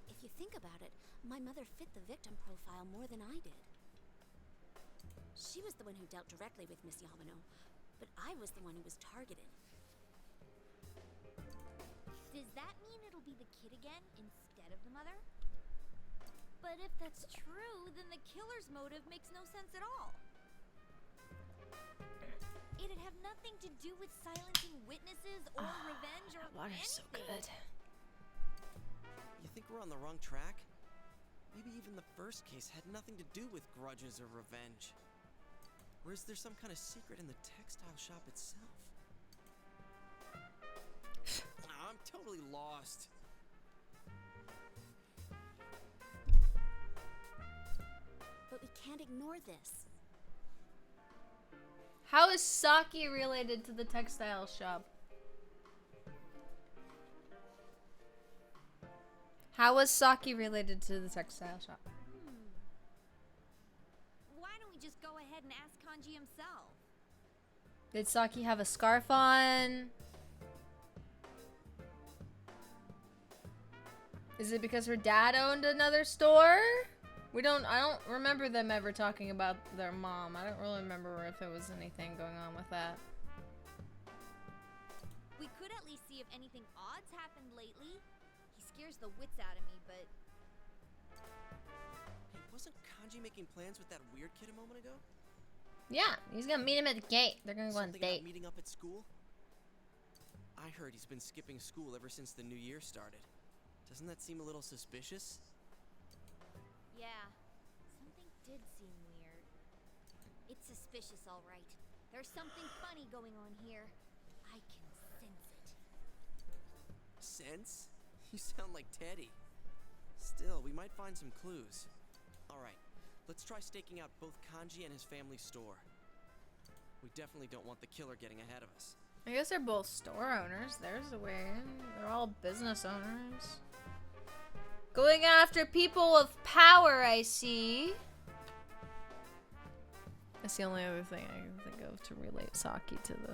If you think about it, my mother fit the victim profile more than I did. She was the one who dealt directly with Miss Yamano, but I was the one who was targeted. Does that mean it'll be the kid again instead of the mother? But if that's true, then the killer's motive makes no sense at all. It'd have nothing to do with silencing witnesses or revenge or Water's so anything. good. You think we're on the wrong track? Maybe even the first case had nothing to do with grudges or revenge. Or is there some kind of secret in the textile shop itself? I'm totally lost. But we can't ignore this. How is Saki related to the textile shop? How was Saki related to the textile shop? Why don't we just go ahead and ask Kanji himself? Did Saki have a scarf on? Is it because her dad owned another store? I don't remember them ever talking about their mom. I don't really remember if there was anything going on with that. We could at least see if anything odd's happened lately. He scares the wits out of me, but Hey, wasn't Kanji making plans with that weird kid a moment ago? Yeah, he's gonna meet him at the gate. They're gonna go on a Something about date. meeting up at school? I heard he's been skipping school ever since the new year started. Doesn't that seem a little suspicious? yeah, something did seem weird. It's suspicious, all right. There's something funny going on here. I can sense it. Sense? You sound like Teddy. Still, we might find some clues. Alright, let's try staking out both Kanji and his family store. We definitely don't want the killer getting ahead of us. I guess they're both store owners. There's a way in. They're all business owners. Going after people of power, I see. That's the only other thing I can think of to relate Saki to the...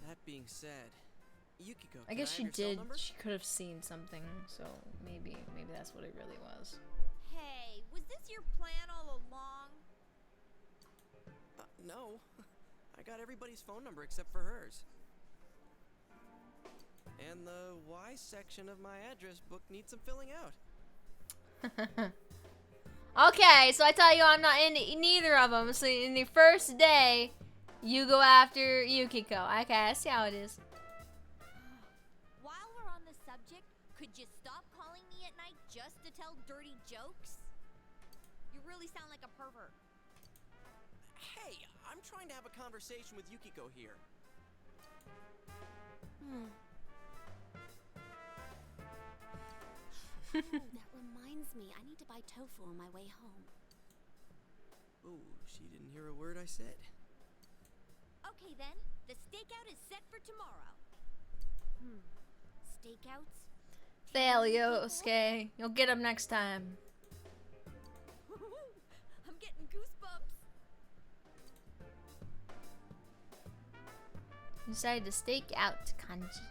That being said, Yukiko, I guess she have your cell did. number? She could have seen something, so maybe that's what it really was. Hey, was this your plan all along? No. I got everybody's phone number except for hers. And the Y section of my address book needs some filling out. Okay, so I tell you I'm not into neither of them. So in the first day, you go after Yukiko. Okay, I see how it is. While we're on the subject, could you stop calling me at night just to tell dirty jokes? You really sound like a pervert. Hey, I'm trying to have a conversation with Yukiko here. Oh, that reminds me. I need to buy tofu on my way home. Oh, she didn't hear a word I said. Okay then, the stakeout is set for tomorrow. Stakeouts? Fail, Yosuke. You'll get him next time. I'm getting goosebumps. Decided to stake out Kanji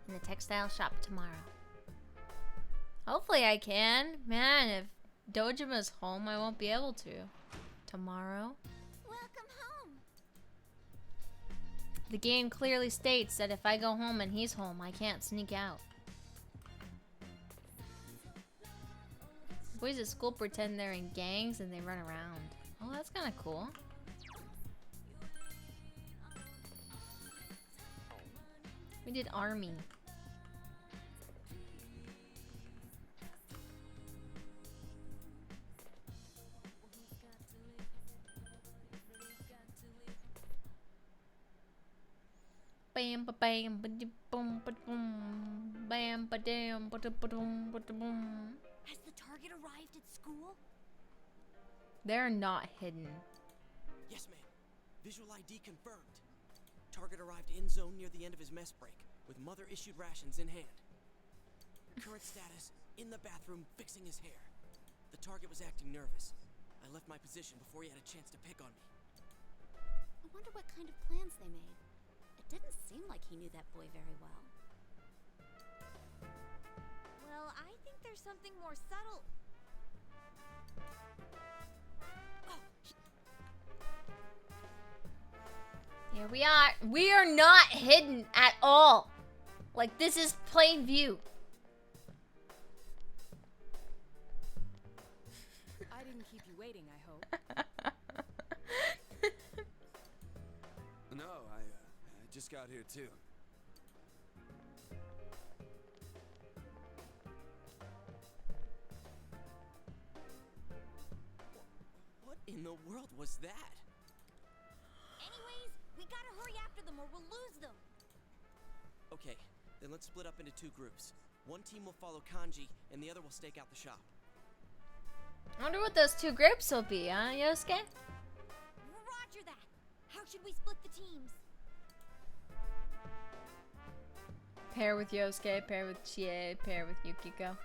in the textile shop tomorrow. Hopefully I can. Man, if Dojima's home, I won't be able to. Tomorrow. Welcome home. The game clearly states that if I go home and he's home, I can't sneak out. Boys at school pretend they're in gangs and they run around. Oh, that's kind of cool. We did army. Bam ba bam ba di boom ba boom. Bam ba dam ba da ba dum ba da boom. Has the target arrived at school? They're not hidden. Yes, ma'am. Visual ID confirmed. Target arrived in zone near the end of his mess break, with mother-issued rations in hand. Current status, in the bathroom, fixing his hair. The target was acting nervous. I left my position before he had a chance to pick on me. I wonder what kind of plans they made. It didn't seem like he knew that boy very well. Well, I think there's something more subtle. Here we are. We are not hidden at all. Like, this is plain view. I didn't keep you waiting, I hope. No, I just got here too. What in the world was that? Anyways, we gotta hurry after them or we'll lose them. Okay, then let's split up into two groups. One team will follow Kanji, and the other will stake out the shop. I wonder what those two groups will be, huh, Yosuke? Roger that. How should we split the teams? Pair with Yosuke, pair with Chie, pair with Yukiko.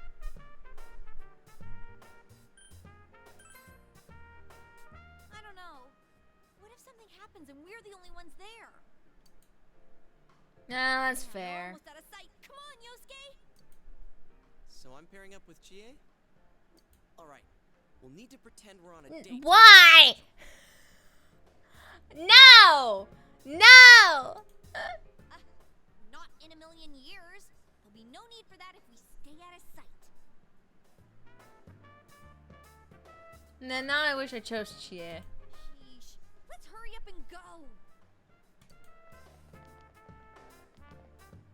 I don't know. What if something happens and we're the only ones there? No, that's We're fair. almost out of sight. Come on, Yosuke. So I'm pairing up with Chie? Alright, we'll need to pretend we're on a date. Why? No! No! Not in a million years. There'll be no need for that if we stay out of sight. Now I wish I chose Chie. Sheesh. Let's hurry up and go.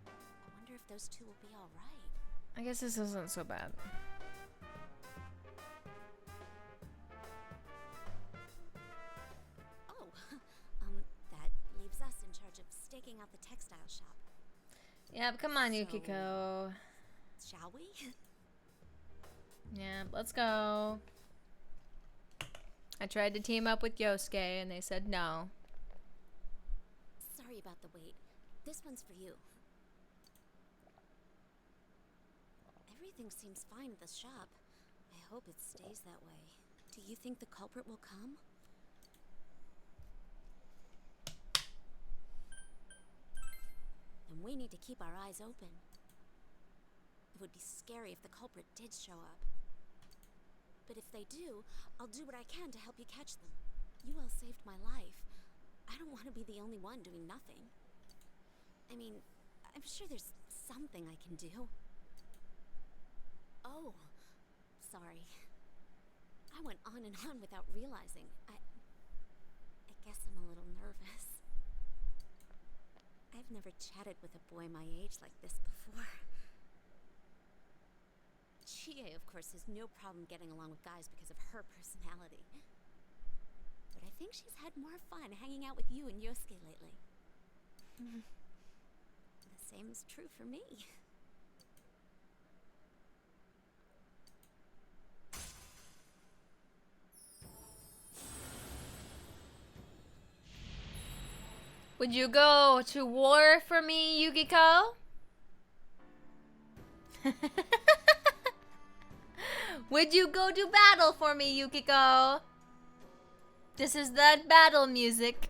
I wonder if those two will be all right. I guess this isn't so bad. Oh, that leaves us in charge of staking out the textile shop. Yep, come on, So- Yukiko. Shall we? Yeah, let's go. I tried to team up with Yosuke and they said no. Sorry about the wait. This one's for you. Everything seems fine at the shop. I hope it stays that way. Do you think the culprit will come? Then we need to keep our eyes open. It would be scary if the culprit did show up. But if they do, I'll do what I can to help you catch them. You all saved my life. I don't want to be the only one doing nothing. I mean, I'm sure there's something I can do. Oh, sorry. I went on and on without realizing. I guess I'm a little nervous. I've never chatted with a boy my age like this before. Chie, of course, has no problem getting along with guys because of her personality. But I think she's had more fun hanging out with you and Yosuke lately. The Same is true for me. Would you go to war for me, Yukiko? Would you go to battle for me, Yukiko? This is that battle music.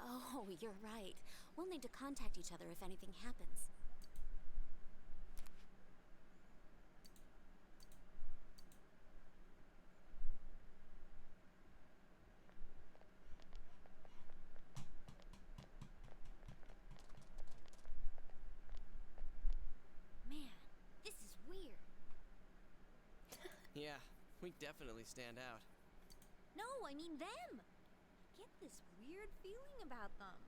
Oh, you're right. We'll need to contact each other if anything happens. Man, this is weird. Yeah, we definitely stand out. No, I mean them. I get this weird feeling about them.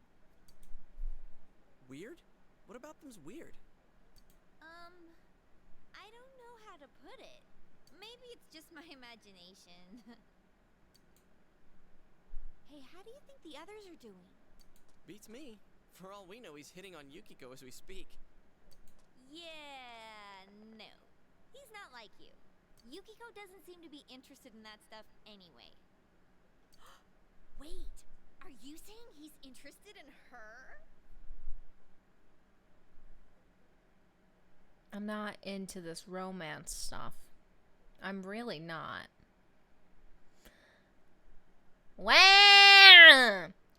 Weird? What about them's weird? I don't know how to put it. Maybe it's just my imagination. Hey, how do you think the others are doing? Beats me. For all we know, he's hitting on Yukiko as we speak. Yeah, no. He's not like you. Yukiko doesn't seem to be interested in that stuff anyway. Wait, are you saying he's interested in her? I'm not into this romance stuff. I'm really not. Wow!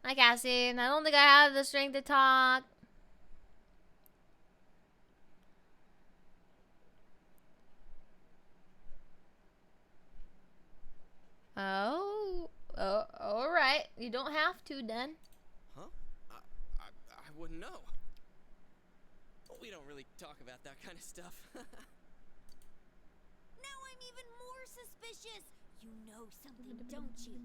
Hi, Cassie. I don't think I have the strength to talk. Oh, all right. You don't have to, then. Huh? I wouldn't know. We don't really talk about that kind of stuff. Now I'm even more suspicious. You know something, don't you?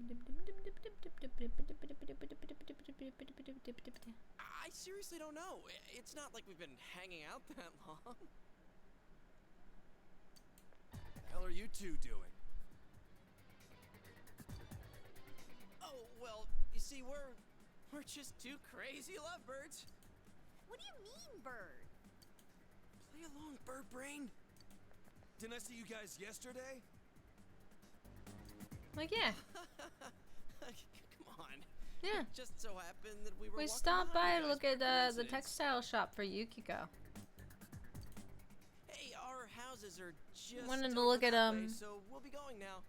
I seriously don't know. It's not like we've been hanging out that long. The hell are you two doing? Oh, well, you see, we're just two crazy lovebirds. What do you mean, bird? Play along, bird brain. Didn't I see you guys yesterday? Like, yeah. Come on. Yeah. It just so happened that we were We walking stopped by behind to you look guys at by the coincidence. textile shop for Yukiko. Hey, our houses are just Wanted to over look at, that way, so we'll be going now.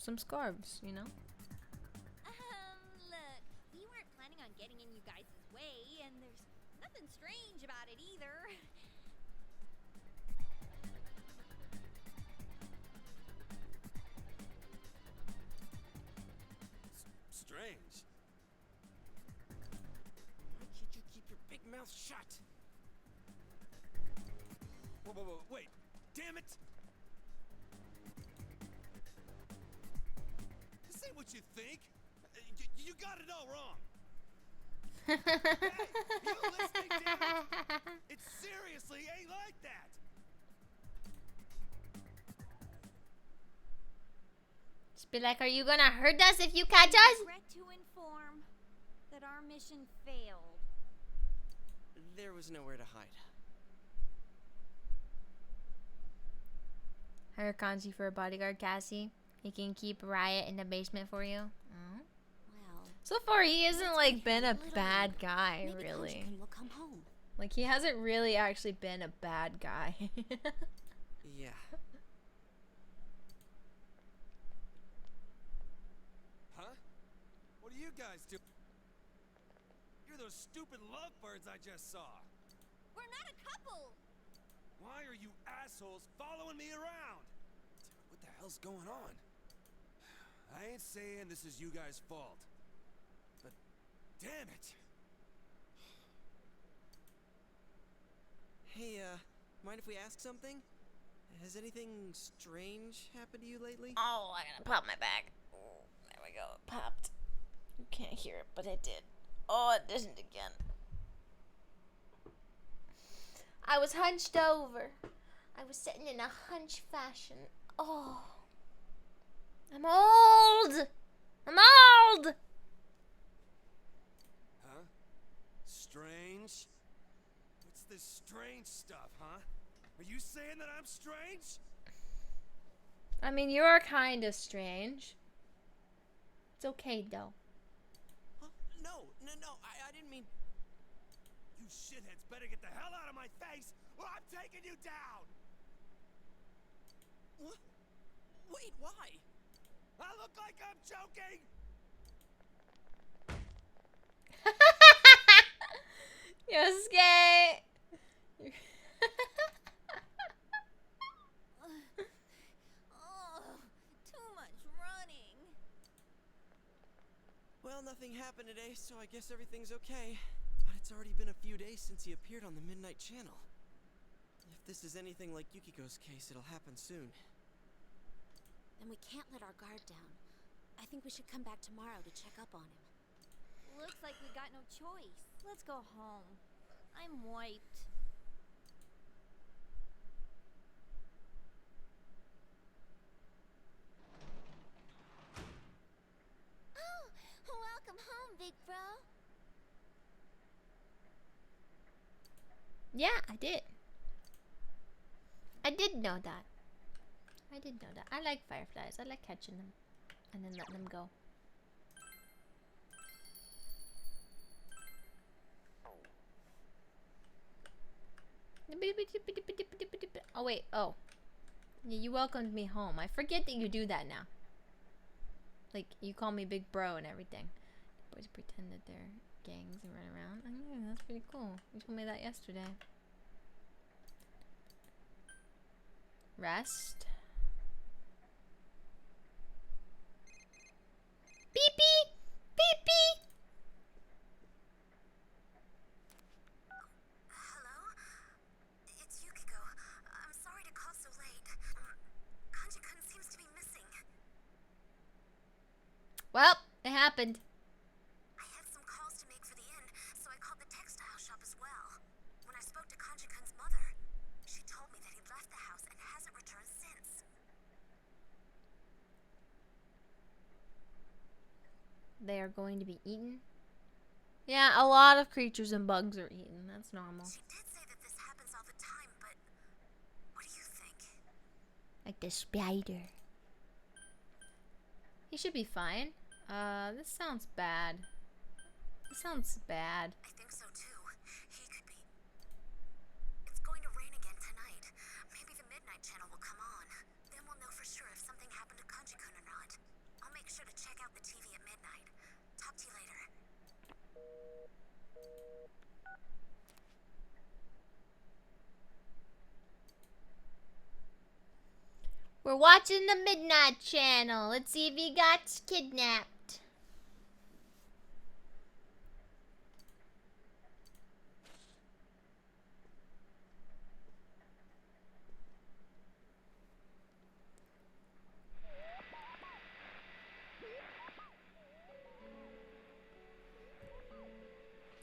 some scarves, you know? Look, we weren't planning on getting in you guys' way, and there's nothing strange about it either. Strange. Why can't you keep your big mouth shut? Whoa, wait. Damn it! This ain't what you think. You got it all wrong. Hey, you listening, damn it? It seriously ain't like that. Just be like, are you gonna hurt us if you catch us? Regret to inform that our mission failed. There was nowhere to hide. Hire Kanji for a bodyguard, Cassie. He can keep Riot in the basement for you. Oh. Well, So far, he isn't like been a little bad later. guy, maybe really. Kanji-kun will come home. Like, he hasn't really actually been a bad guy. Yeah. Huh? What are you guys doing? You're those stupid lovebirds I just saw. We're not a couple. Why are you assholes following me around? What the hell's going on? I ain't saying this is you guys' fault, but Damn it! Hey, mind if we ask something? Has anything strange happened to you lately? Oh, I gotta pop my back. Oh, there we go. It popped. You can't hear it, but it did. Oh, it didn't again. I was hunched over. I was sitting in a hunch fashion. Oh. I'm old! I'm old! Huh? Strange? What's this strange stuff, huh? Are you saying that I'm strange? I mean, you're kind of strange. It's okay, though. Huh? No, I didn't mean... You shitheads better get the hell out of my face, or I'm taking you down! What? Wait, why? I look like I'm joking! Yosuke! Oh, too much running. Well, nothing happened today, so I guess everything's okay. But it's already been a few days since he appeared on the Midnight Channel. If this is anything like Yukiko's case, it'll happen soon. Then we can't let our guard down. I think we should come back tomorrow to check up on him. Looks like we got no choice. Let's go home. I'm wiped. Oh, welcome home, big bro. Yeah, I did. I did know that. I did know that. I like fireflies. I like catching them and then letting them go. Oh wait, oh. Yeah, you welcomed me home. I forget that you do that now. Like, you call me big bro and everything. Boys pretend that they're gangs and run around. Oh, yeah, that's pretty cool. You told me that yesterday. Rest. Beep beep! Beep beep! Hello? It's Yukiko. I'm sorry to call so late. Kanji-kun seems to be missing. Well, it happened. I had some calls to make for the inn, so I called the textile shop as well. When I spoke to Kanji-kun's mother, she told me that he'd left the house and hasn't returned since. They are going to be eaten. Yeah, a lot of creatures and bugs are eaten. That's normal. She did say that this happens all the time, but what do you think? Like the spider. He should be fine. This sounds bad. This sounds bad. I think so too. He could be. It's going to rain again tonight. Maybe the Midnight Channel will come on. Then we'll know for sure if something happened to Kanji-kun or not. I'll make sure to check out the TV at midnight. Talk to you later. We're watching the Midnight Channel. Let's see if he got kidnapped.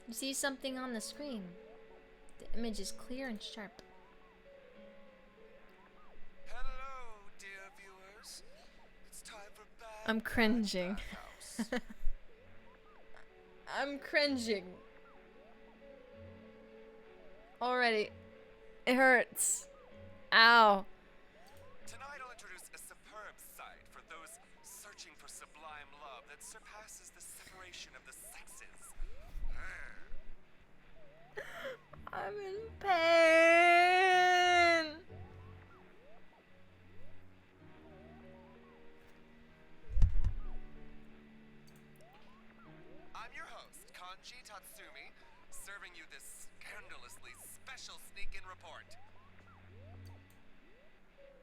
You see something on the screen. The image is clear and sharp. Hello, dear viewers. It's time for Bad I'm cringing. House. I'm cringing. Already. It hurts. Ow. Tonight I'll introduce a superb sight for those searching for sublime love that surpasses the separation of the sexes. I'm in pain. I'm your host, Kanji Tatsumi, serving you this scandalously special sneak-in report.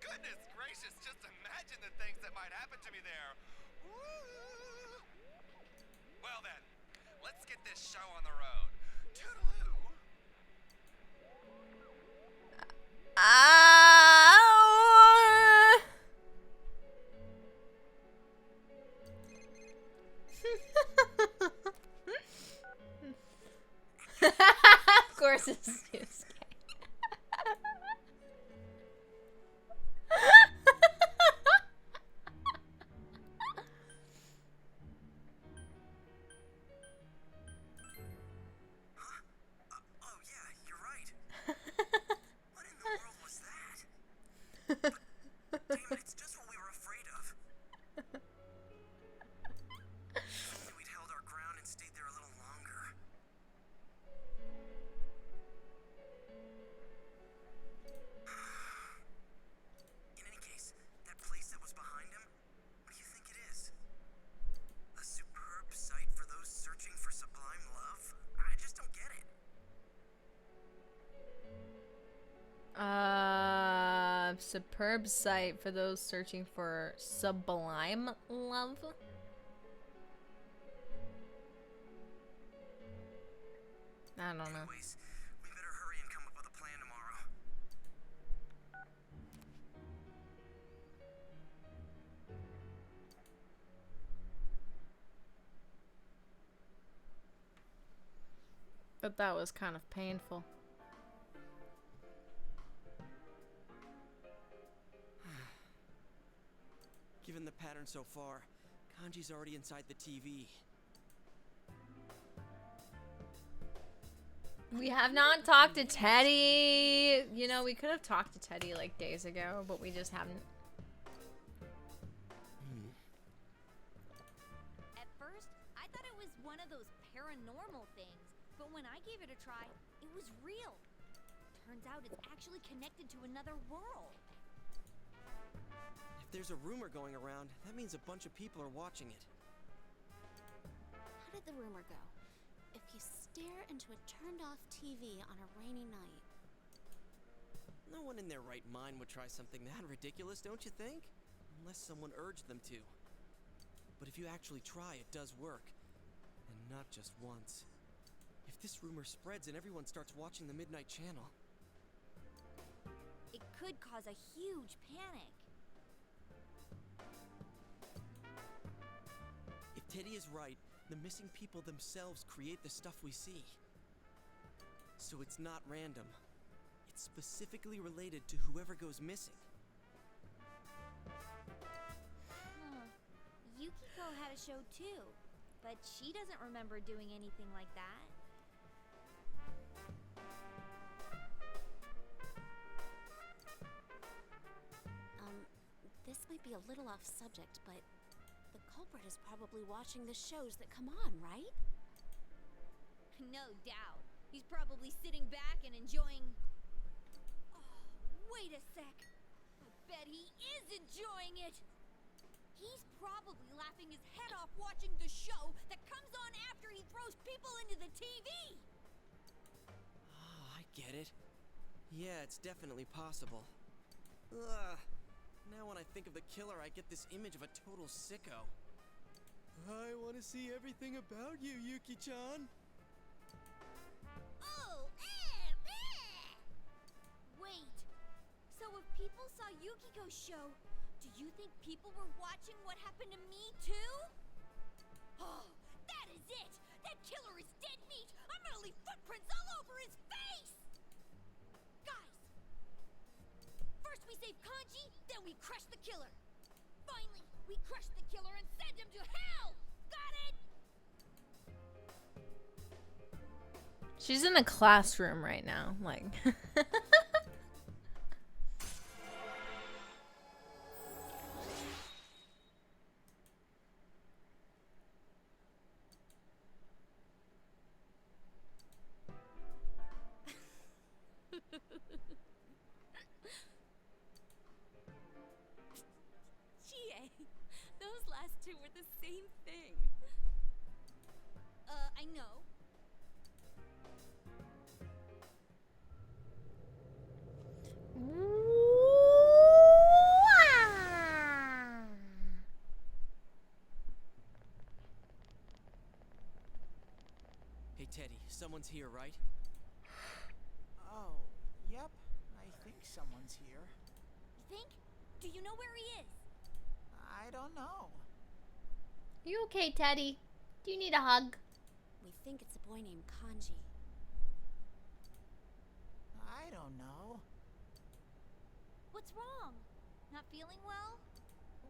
Goodness gracious, just imagine the things that might happen to me there. Woo! Well then, Let's get this show on the road. Toodaloo. Of course it's Yusuke. Oh yeah, you're right. What in the world was that? Damn it, it's just what we were afraid of. If only we'd held our ground and stayed there a little longer. In any case, that place that was behind him, what do you think it is? A superb sight for those searching for sublime love? I just don't get it. Superb sight for those searching for sublime love. I don't know. Anyways, we better hurry and come up with a plan tomorrow. But that was kind of painful. Given the pattern so far, Kanji's already inside the TV. We have not talked to Teddy. You know, we could have talked to Teddy like days ago, but we just haven't. At first, I thought it was one of those paranormal things, but when I gave it a try, it was real. Turns out it's actually connected to another world. If there's a rumor going around, that means a bunch of people are watching it. How did the rumor go? If you stare into a turned-off TV on a rainy night. No one in their right mind would try something that ridiculous, don't you think? Unless someone urged them to. But if you actually try, it does work. And not just once. If this rumor spreads and everyone starts watching the Midnight Channel... It could cause a huge panic. If Teddy is right, the missing people themselves create the stuff we see. So it's not random. It's specifically related to whoever goes missing. Yukiko had a show too, but she doesn't remember doing anything like that. This might be a little off subject, but the culprit is probably watching the shows that come on, right? No doubt. He's probably sitting back and enjoying... Oh, wait a sec. I bet he is enjoying it. He's probably laughing his head off watching the show that comes on after he throws people into the TV. Oh, I get it. Yeah, it's definitely possible. Ugh. Now when I think of the killer, I get this image of a total sicko. I want to see everything about you, Yuki-chan. Oh, wait. So if people saw Yukiko's show, do you think people were watching what happened to me too? Oh, that is it! That killer is dead meat! I'm gonna leave footprints all over his face! Guys! First we save Kanji, then we crush the killer. Finally, we crush the killer and send him to hell! Got it? She's in a classroom right now, like. Chie, those last two were the same thing. I know. someone's here, right? Oh, yep. I think someone's here. You think? Do you know where he is? I don't know. You okay, Teddy? Do you need a hug? We think it's a boy named Kanji. I don't know. What's wrong? Not feeling well?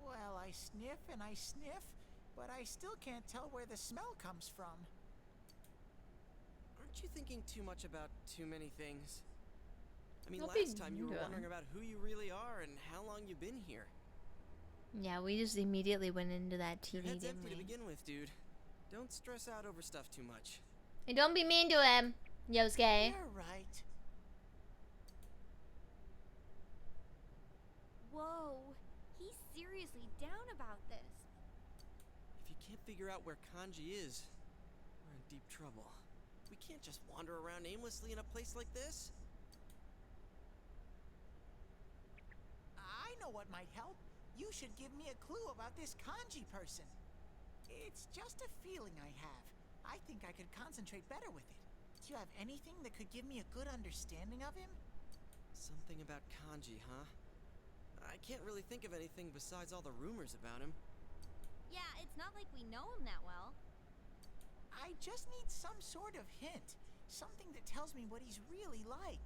Well, I sniff and I sniff, but I still can't tell where the smell comes from. Aren't you thinking too much about too many things? I mean, Don't be last time you were mean to wondering him. about who you really are and how long you've been here. Yeah, we just immediately went into that Your TV, head's didn't empty to we? begin with, dude. Don't stress out over stuff too much. And don't be mean to him, Yosuke. You're right. Whoa, he's seriously down about this. If you can't figure out where Kanji is, we're in deep trouble. We can't just wander around aimlessly in a place like this. I know what might help. You should give me a clue about this Kanji person. It's just a feeling I have. I think I could concentrate better with it. Do you have anything that could give me a good understanding of him? Something about Kanji, huh? I can't really think of anything besides all the rumors about him. Yeah, it's not like we know him that well. I just need some sort of hint. Something that tells me what he's really like.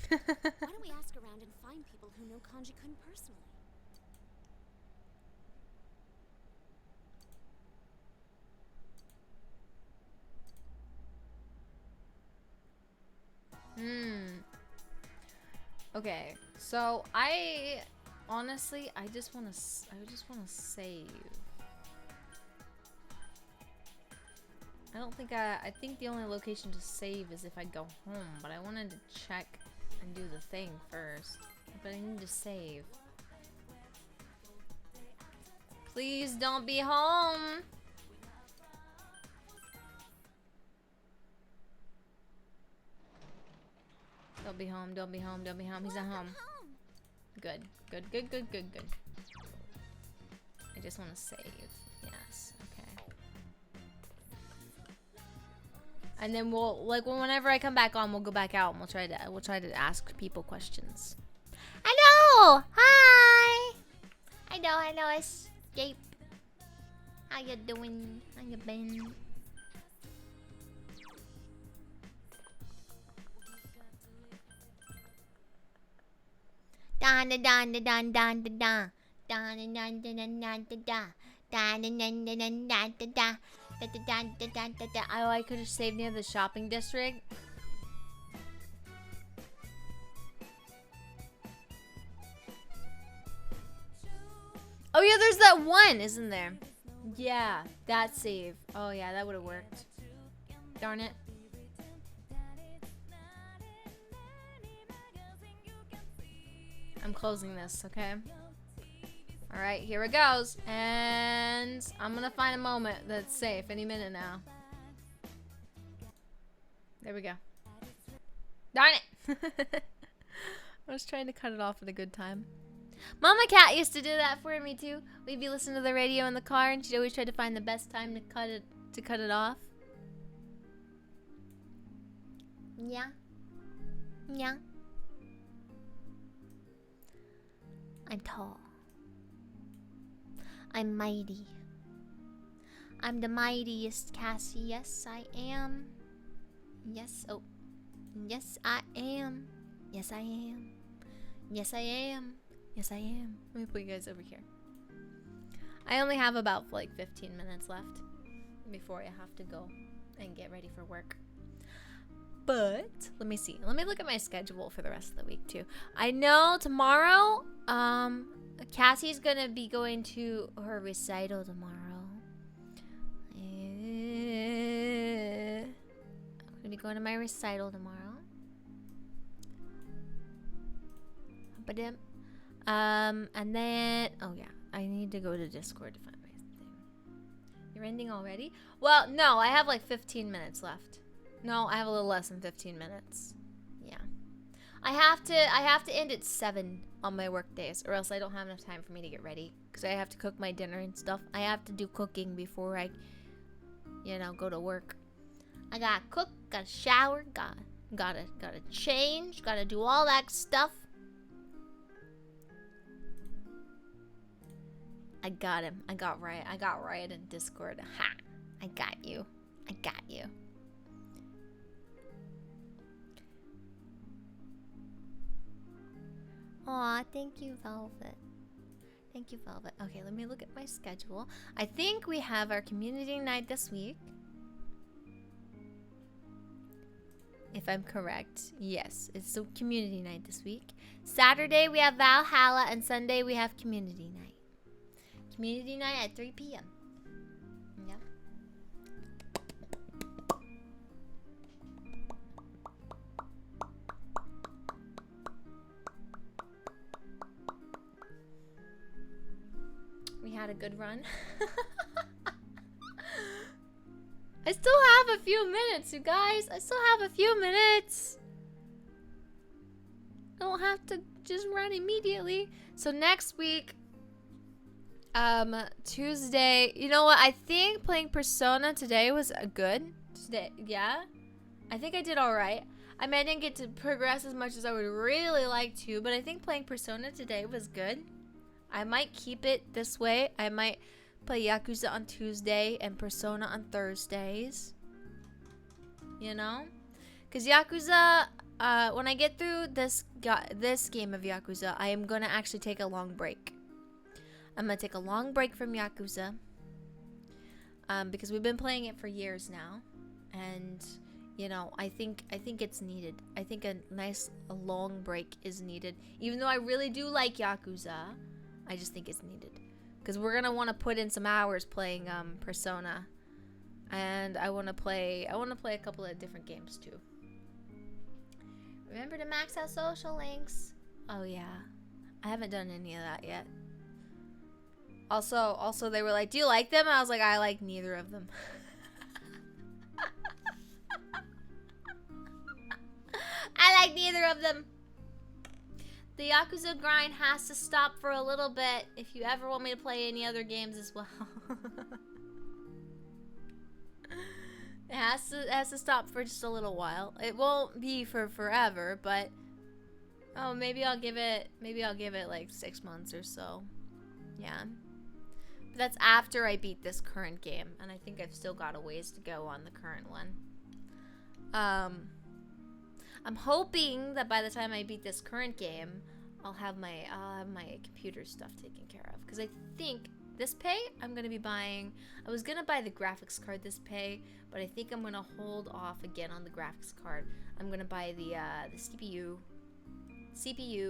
Why don't we ask around and find people who know Kanji-kun personally? Okay, so I honestly, I just want to save. I think the only location to save is if I go home, but I wanted to check and do the thing first. But I need to save. Please don't be home. Don't be home, don't be home, don't be home. He's at home. Good, good, good, good, good, good. I just want to save. Yes, okay. And then we'll, like, whenever I come back on, we'll go back out and we'll try to ask people questions. Hello! Hi! Hello, Escape. How you doing? How you been? Dan da dan da dan dan da da. Dan da dan da dan dan da da. Dan da dan da dan dan da da. Da da dan da dan da da. Oh, I could have saved near the shopping district. Oh yeah, there's that one, isn't there? Yeah, that save. Oh yeah, that would have worked. Darn it. I'm closing this, okay? Alright, here it goes. And I'm gonna find a moment that's safe any minute now. There we go. Darn it! I was trying to cut it off at a good time. Mama Cat used to do that for me too. We'd be listening to the radio in the car and she'd always try to find the best time to cut it off. Yeah. Yeah. I'm tall. I'm mighty. I'm the mightiest Cassie. Yes, I am. Yes, oh. Yes, I am. Yes, I am. Yes, I am. Yes, I am. Let me put you guys over here. I only have about like 15 minutes left before I have to go and get ready for work. But let me see. Let me look at my schedule for the rest of the week too. I know tomorrow, Cassie's gonna be going to her recital tomorrow. I'm gonna be going to my recital tomorrow. And then, oh yeah, I need to go to Discord to find my thing. You're ending already? Well, no, I have like 15 minutes left. No, I have a little less than 15 minutes. Yeah. I have to end at 7 on my work days, or else I don't have enough time for me to get ready. because I have to cook my dinner and stuff. I have to do cooking before I, you know, go to work. I gotta cook, gotta shower, gotta change, gotta do all that stuff. I got him. I got Riot in Discord. Ha! I got you. I got you. Aw, thank you, Velvet. Thank you, Velvet. Okay, let me look at my schedule. I think we have our community night this week. If I'm correct. Yes, it's the community night this week. Saturday we have Valhalla and Sunday we have community night. Community night at 3 p.m. Yep. We had a good run. I still have a few minutes, you guys. I still have a few minutes. I don't have to just run immediately. So next week, Tuesday, you know what? I think playing Persona today was good. Today, yeah. I think I did all right. I mean, I didn't get to progress as much as I would really like to, but I think playing Persona today was good. I might keep it this way. I might play Yakuza on Tuesday and Persona on Thursdays. You know? Because Yakuza, when I get through this game of Yakuza, I am going to actually take a long break. I'm going to take a long break from Yakuza. Because we've been playing it for years now. And, you know, I think it's needed. I think a long break is needed. Even though I really do like Yakuza, I just think it's needed. Because we're going to want to put in some hours playing Persona. And I want to play a couple of different games too. Remember to max out social links. Oh yeah. I haven't done any of that yet. Also they were like, "Do you like them?" I was like, "I like neither of them." I like neither of them. The Yakuza grind has to stop for a little bit if you ever want me to play any other games as well. It has to stop for just a little while. It won't be for forever, but oh, maybe I'll give it like 6 months or so. Yeah. But that's after I beat this current game, and I think I've still got a ways to go on the current one. I'm hoping that by the time I beat this current game, I'll have my computer stuff taken care of. Because I think this pay, I'm going to be buying... I was going to buy the graphics card this pay, but I think I'm going to hold off again on the graphics card. I'm going to buy the CPU,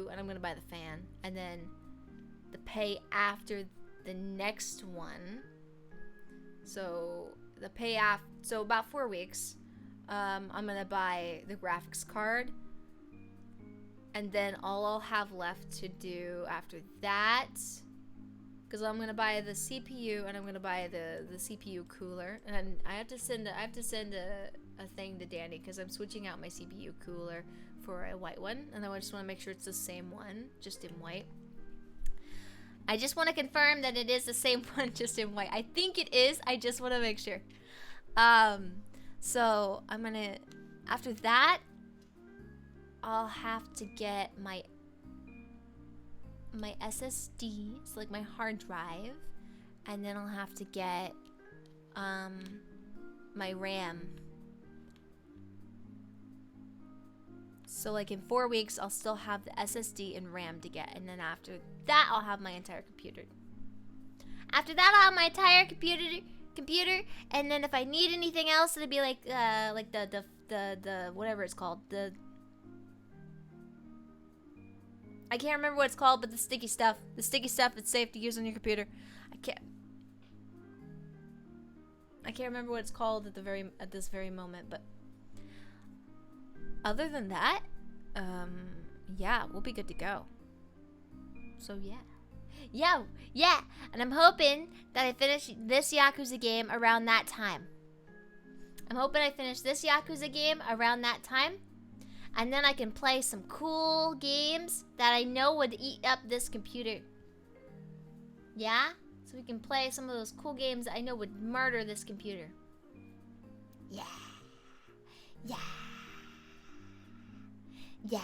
and I'm going to buy the fan. And then the pay after the next one. So the pay after... So about 4 weeks... I'm gonna buy the graphics card, and then all I'll have left to do after that, because I'm gonna buy the CPU and I'm gonna buy the CPU cooler, and I have to send a thing to Danny because I'm switching out my CPU cooler for a white one, and I just want to make sure it's the same one, just in white. I just want to confirm that it is the same one, just in white. I think it is. I just want to make sure. So I'm gonna, after that, I'll have to get my SSD, so like my hard drive, and then I'll have to get my RAM. So like in 4 weeks, I'll still have the SSD and RAM to get, and then after that, I'll have my entire computer. After that, I'll have my entire computer, and then if I need anything else, it'll be like the whatever it's called, I can't remember what it's called, but the sticky stuff that's safe to use on your computer. I can't remember what it's called at this very moment, but other than that, yeah, we'll be good to go. So yeah, and I'm hoping that I finish this Yakuza game around that time. And then I can play some cool games that I know would eat up this computer. Yeah? So we can play some of those cool games that I know would murder this computer. Yeah. Yeah. Yeah.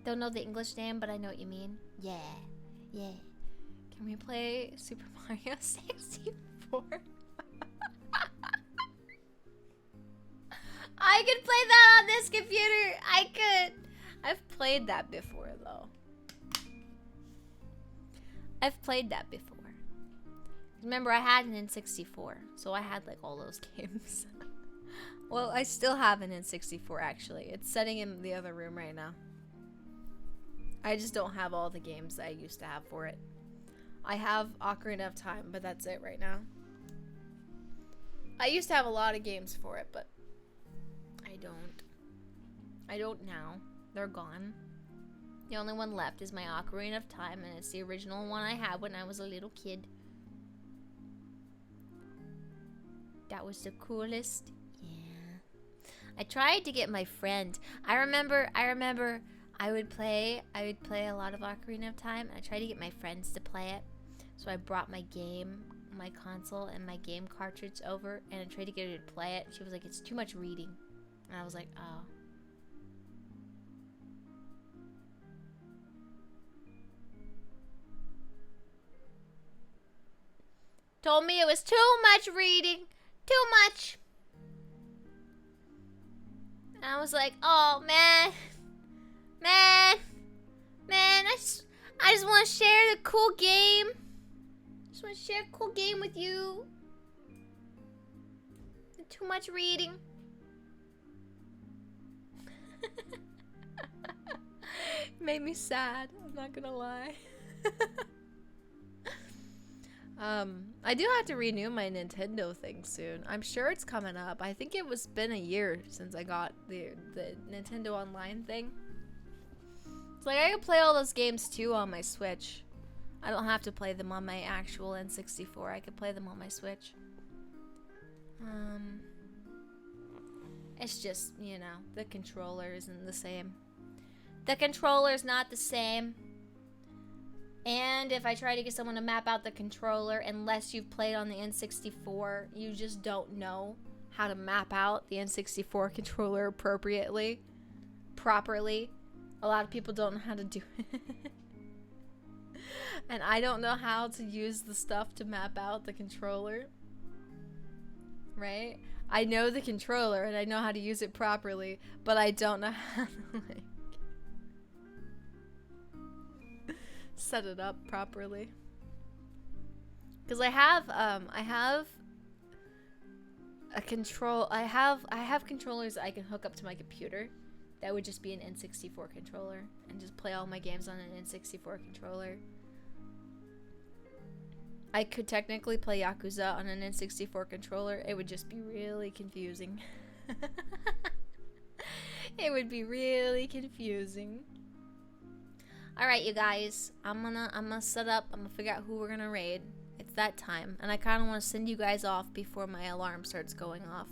Don't know the English name, but I know what you mean. Yeah. Yeah. Can we play Super Mario 64? I could play that on this computer. I could. I've played that before, though. I've played that before. Remember, I had an N64, so I had like all those games. Well, I still have an N64 actually. It's sitting in the other room right now. I just don't have all the games that I used to have for it. I have Ocarina of Time, but that's it right now. I used to have a lot of games for it, but I don't. I don't now. They're gone. The only one left is my Ocarina of Time, and it's the original one I had when I was a little kid. That was the coolest. Yeah. I tried to get my friend. I remember I would play a lot of Ocarina of Time, and I tried to get my friends to play it. So I brought my console and my game cartridge over, and I tried to get her to play it. She was like, it's too much reading. And I was like, oh. Told me it was too much reading. Too much. And I was like, oh, man. Man, I just want to share the cool game. Just want to share a cool game with you. Too much reading. Made me sad. I'm not gonna lie. I do have to renew my Nintendo thing soon. I'm sure it's coming up. I think it was been a year since I got the Nintendo Online thing. It's like I can play all those games too on my Switch. I don't have to play them on my actual N64. I could play them on my Switch. It's just, you know, the controller isn't the same. The controller's not the same. And if I try to get someone to map out the controller, unless you've played on the N64, you just don't know how to map out the N64 controller properly. A lot of people don't know how to do it. And I don't know how to use the stuff to map out the controller. Right? I know the controller and I know how to use it properly, but I don't know how to, like, set it up properly. Because I have controllers I can hook up to my computer that would just be an N64 controller and just play all my games on an N64 controller. I could technically play Yakuza on an N64 controller. It would just be really confusing. It would be really confusing. Alright, you guys. I'm gonna set up. I'm gonna figure out who we're gonna raid. It's that time. And I kinda wanna send you guys off before my alarm starts going off.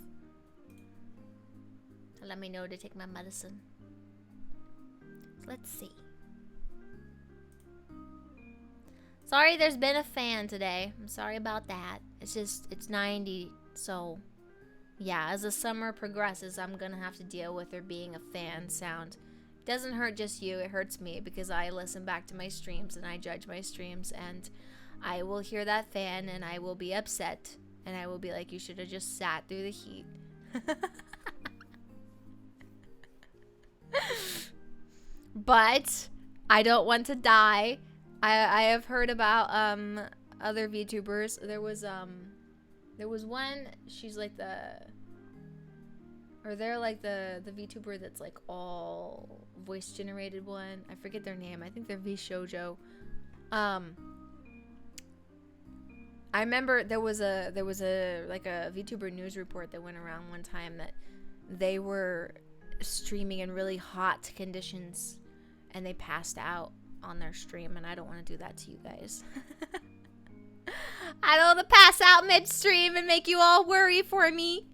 Let me know to take my medicine. Let's see. Sorry there's been a fan today. I'm sorry about that. It's 90, so yeah, as the summer progresses, I'm gonna have to deal with there being a fan sound. It doesn't hurt just you, it hurts me because I listen back to my streams and I judge my streams, and I will hear that fan and I will be upset and I will be like, you should have just sat through the heat. But I don't want to die. I have heard about other VTubers. There was one, she's like they're like the VTuber that's like all voice generated one. I forget their name. I think they're VShojo. I remember there was a like a VTuber news report that went around one time that they were streaming in really hot conditions and they passed out on their stream, and I don't want to do that to you guys. I don't want to pass out mid-stream and make you all worry for me.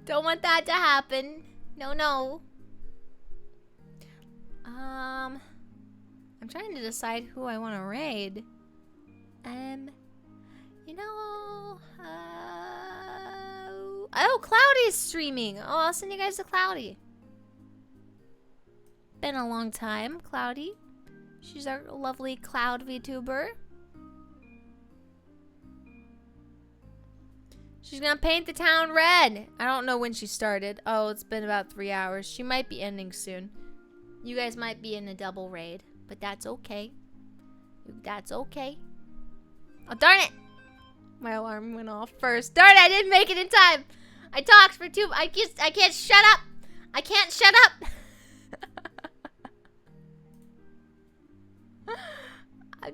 Don't want that to happen. No. I'm trying to decide who I want to raid. You know, oh, Cloudy's streaming. Oh, I'll send you guys to Cloudy. Been a long time, Cloudy. She's our lovely Cloud VTuber. She's gonna paint the town red. I don't know when she started. Oh, it's been about 3 hours. She might be ending soon. You guys might be in a double raid, but that's okay. That's okay. Oh, darn it! My alarm went off first. Darn it, I didn't make it in time. I talked for I can't shut up. I can't shut up. I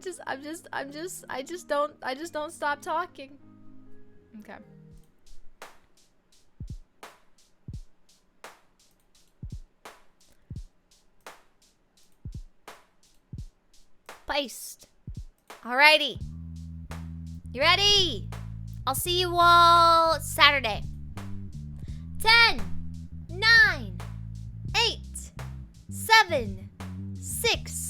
just don't stop talking. Okay. Placed. Alrighty. You ready? I'll see you all Saturday. 10, 9, 8, 7, 6,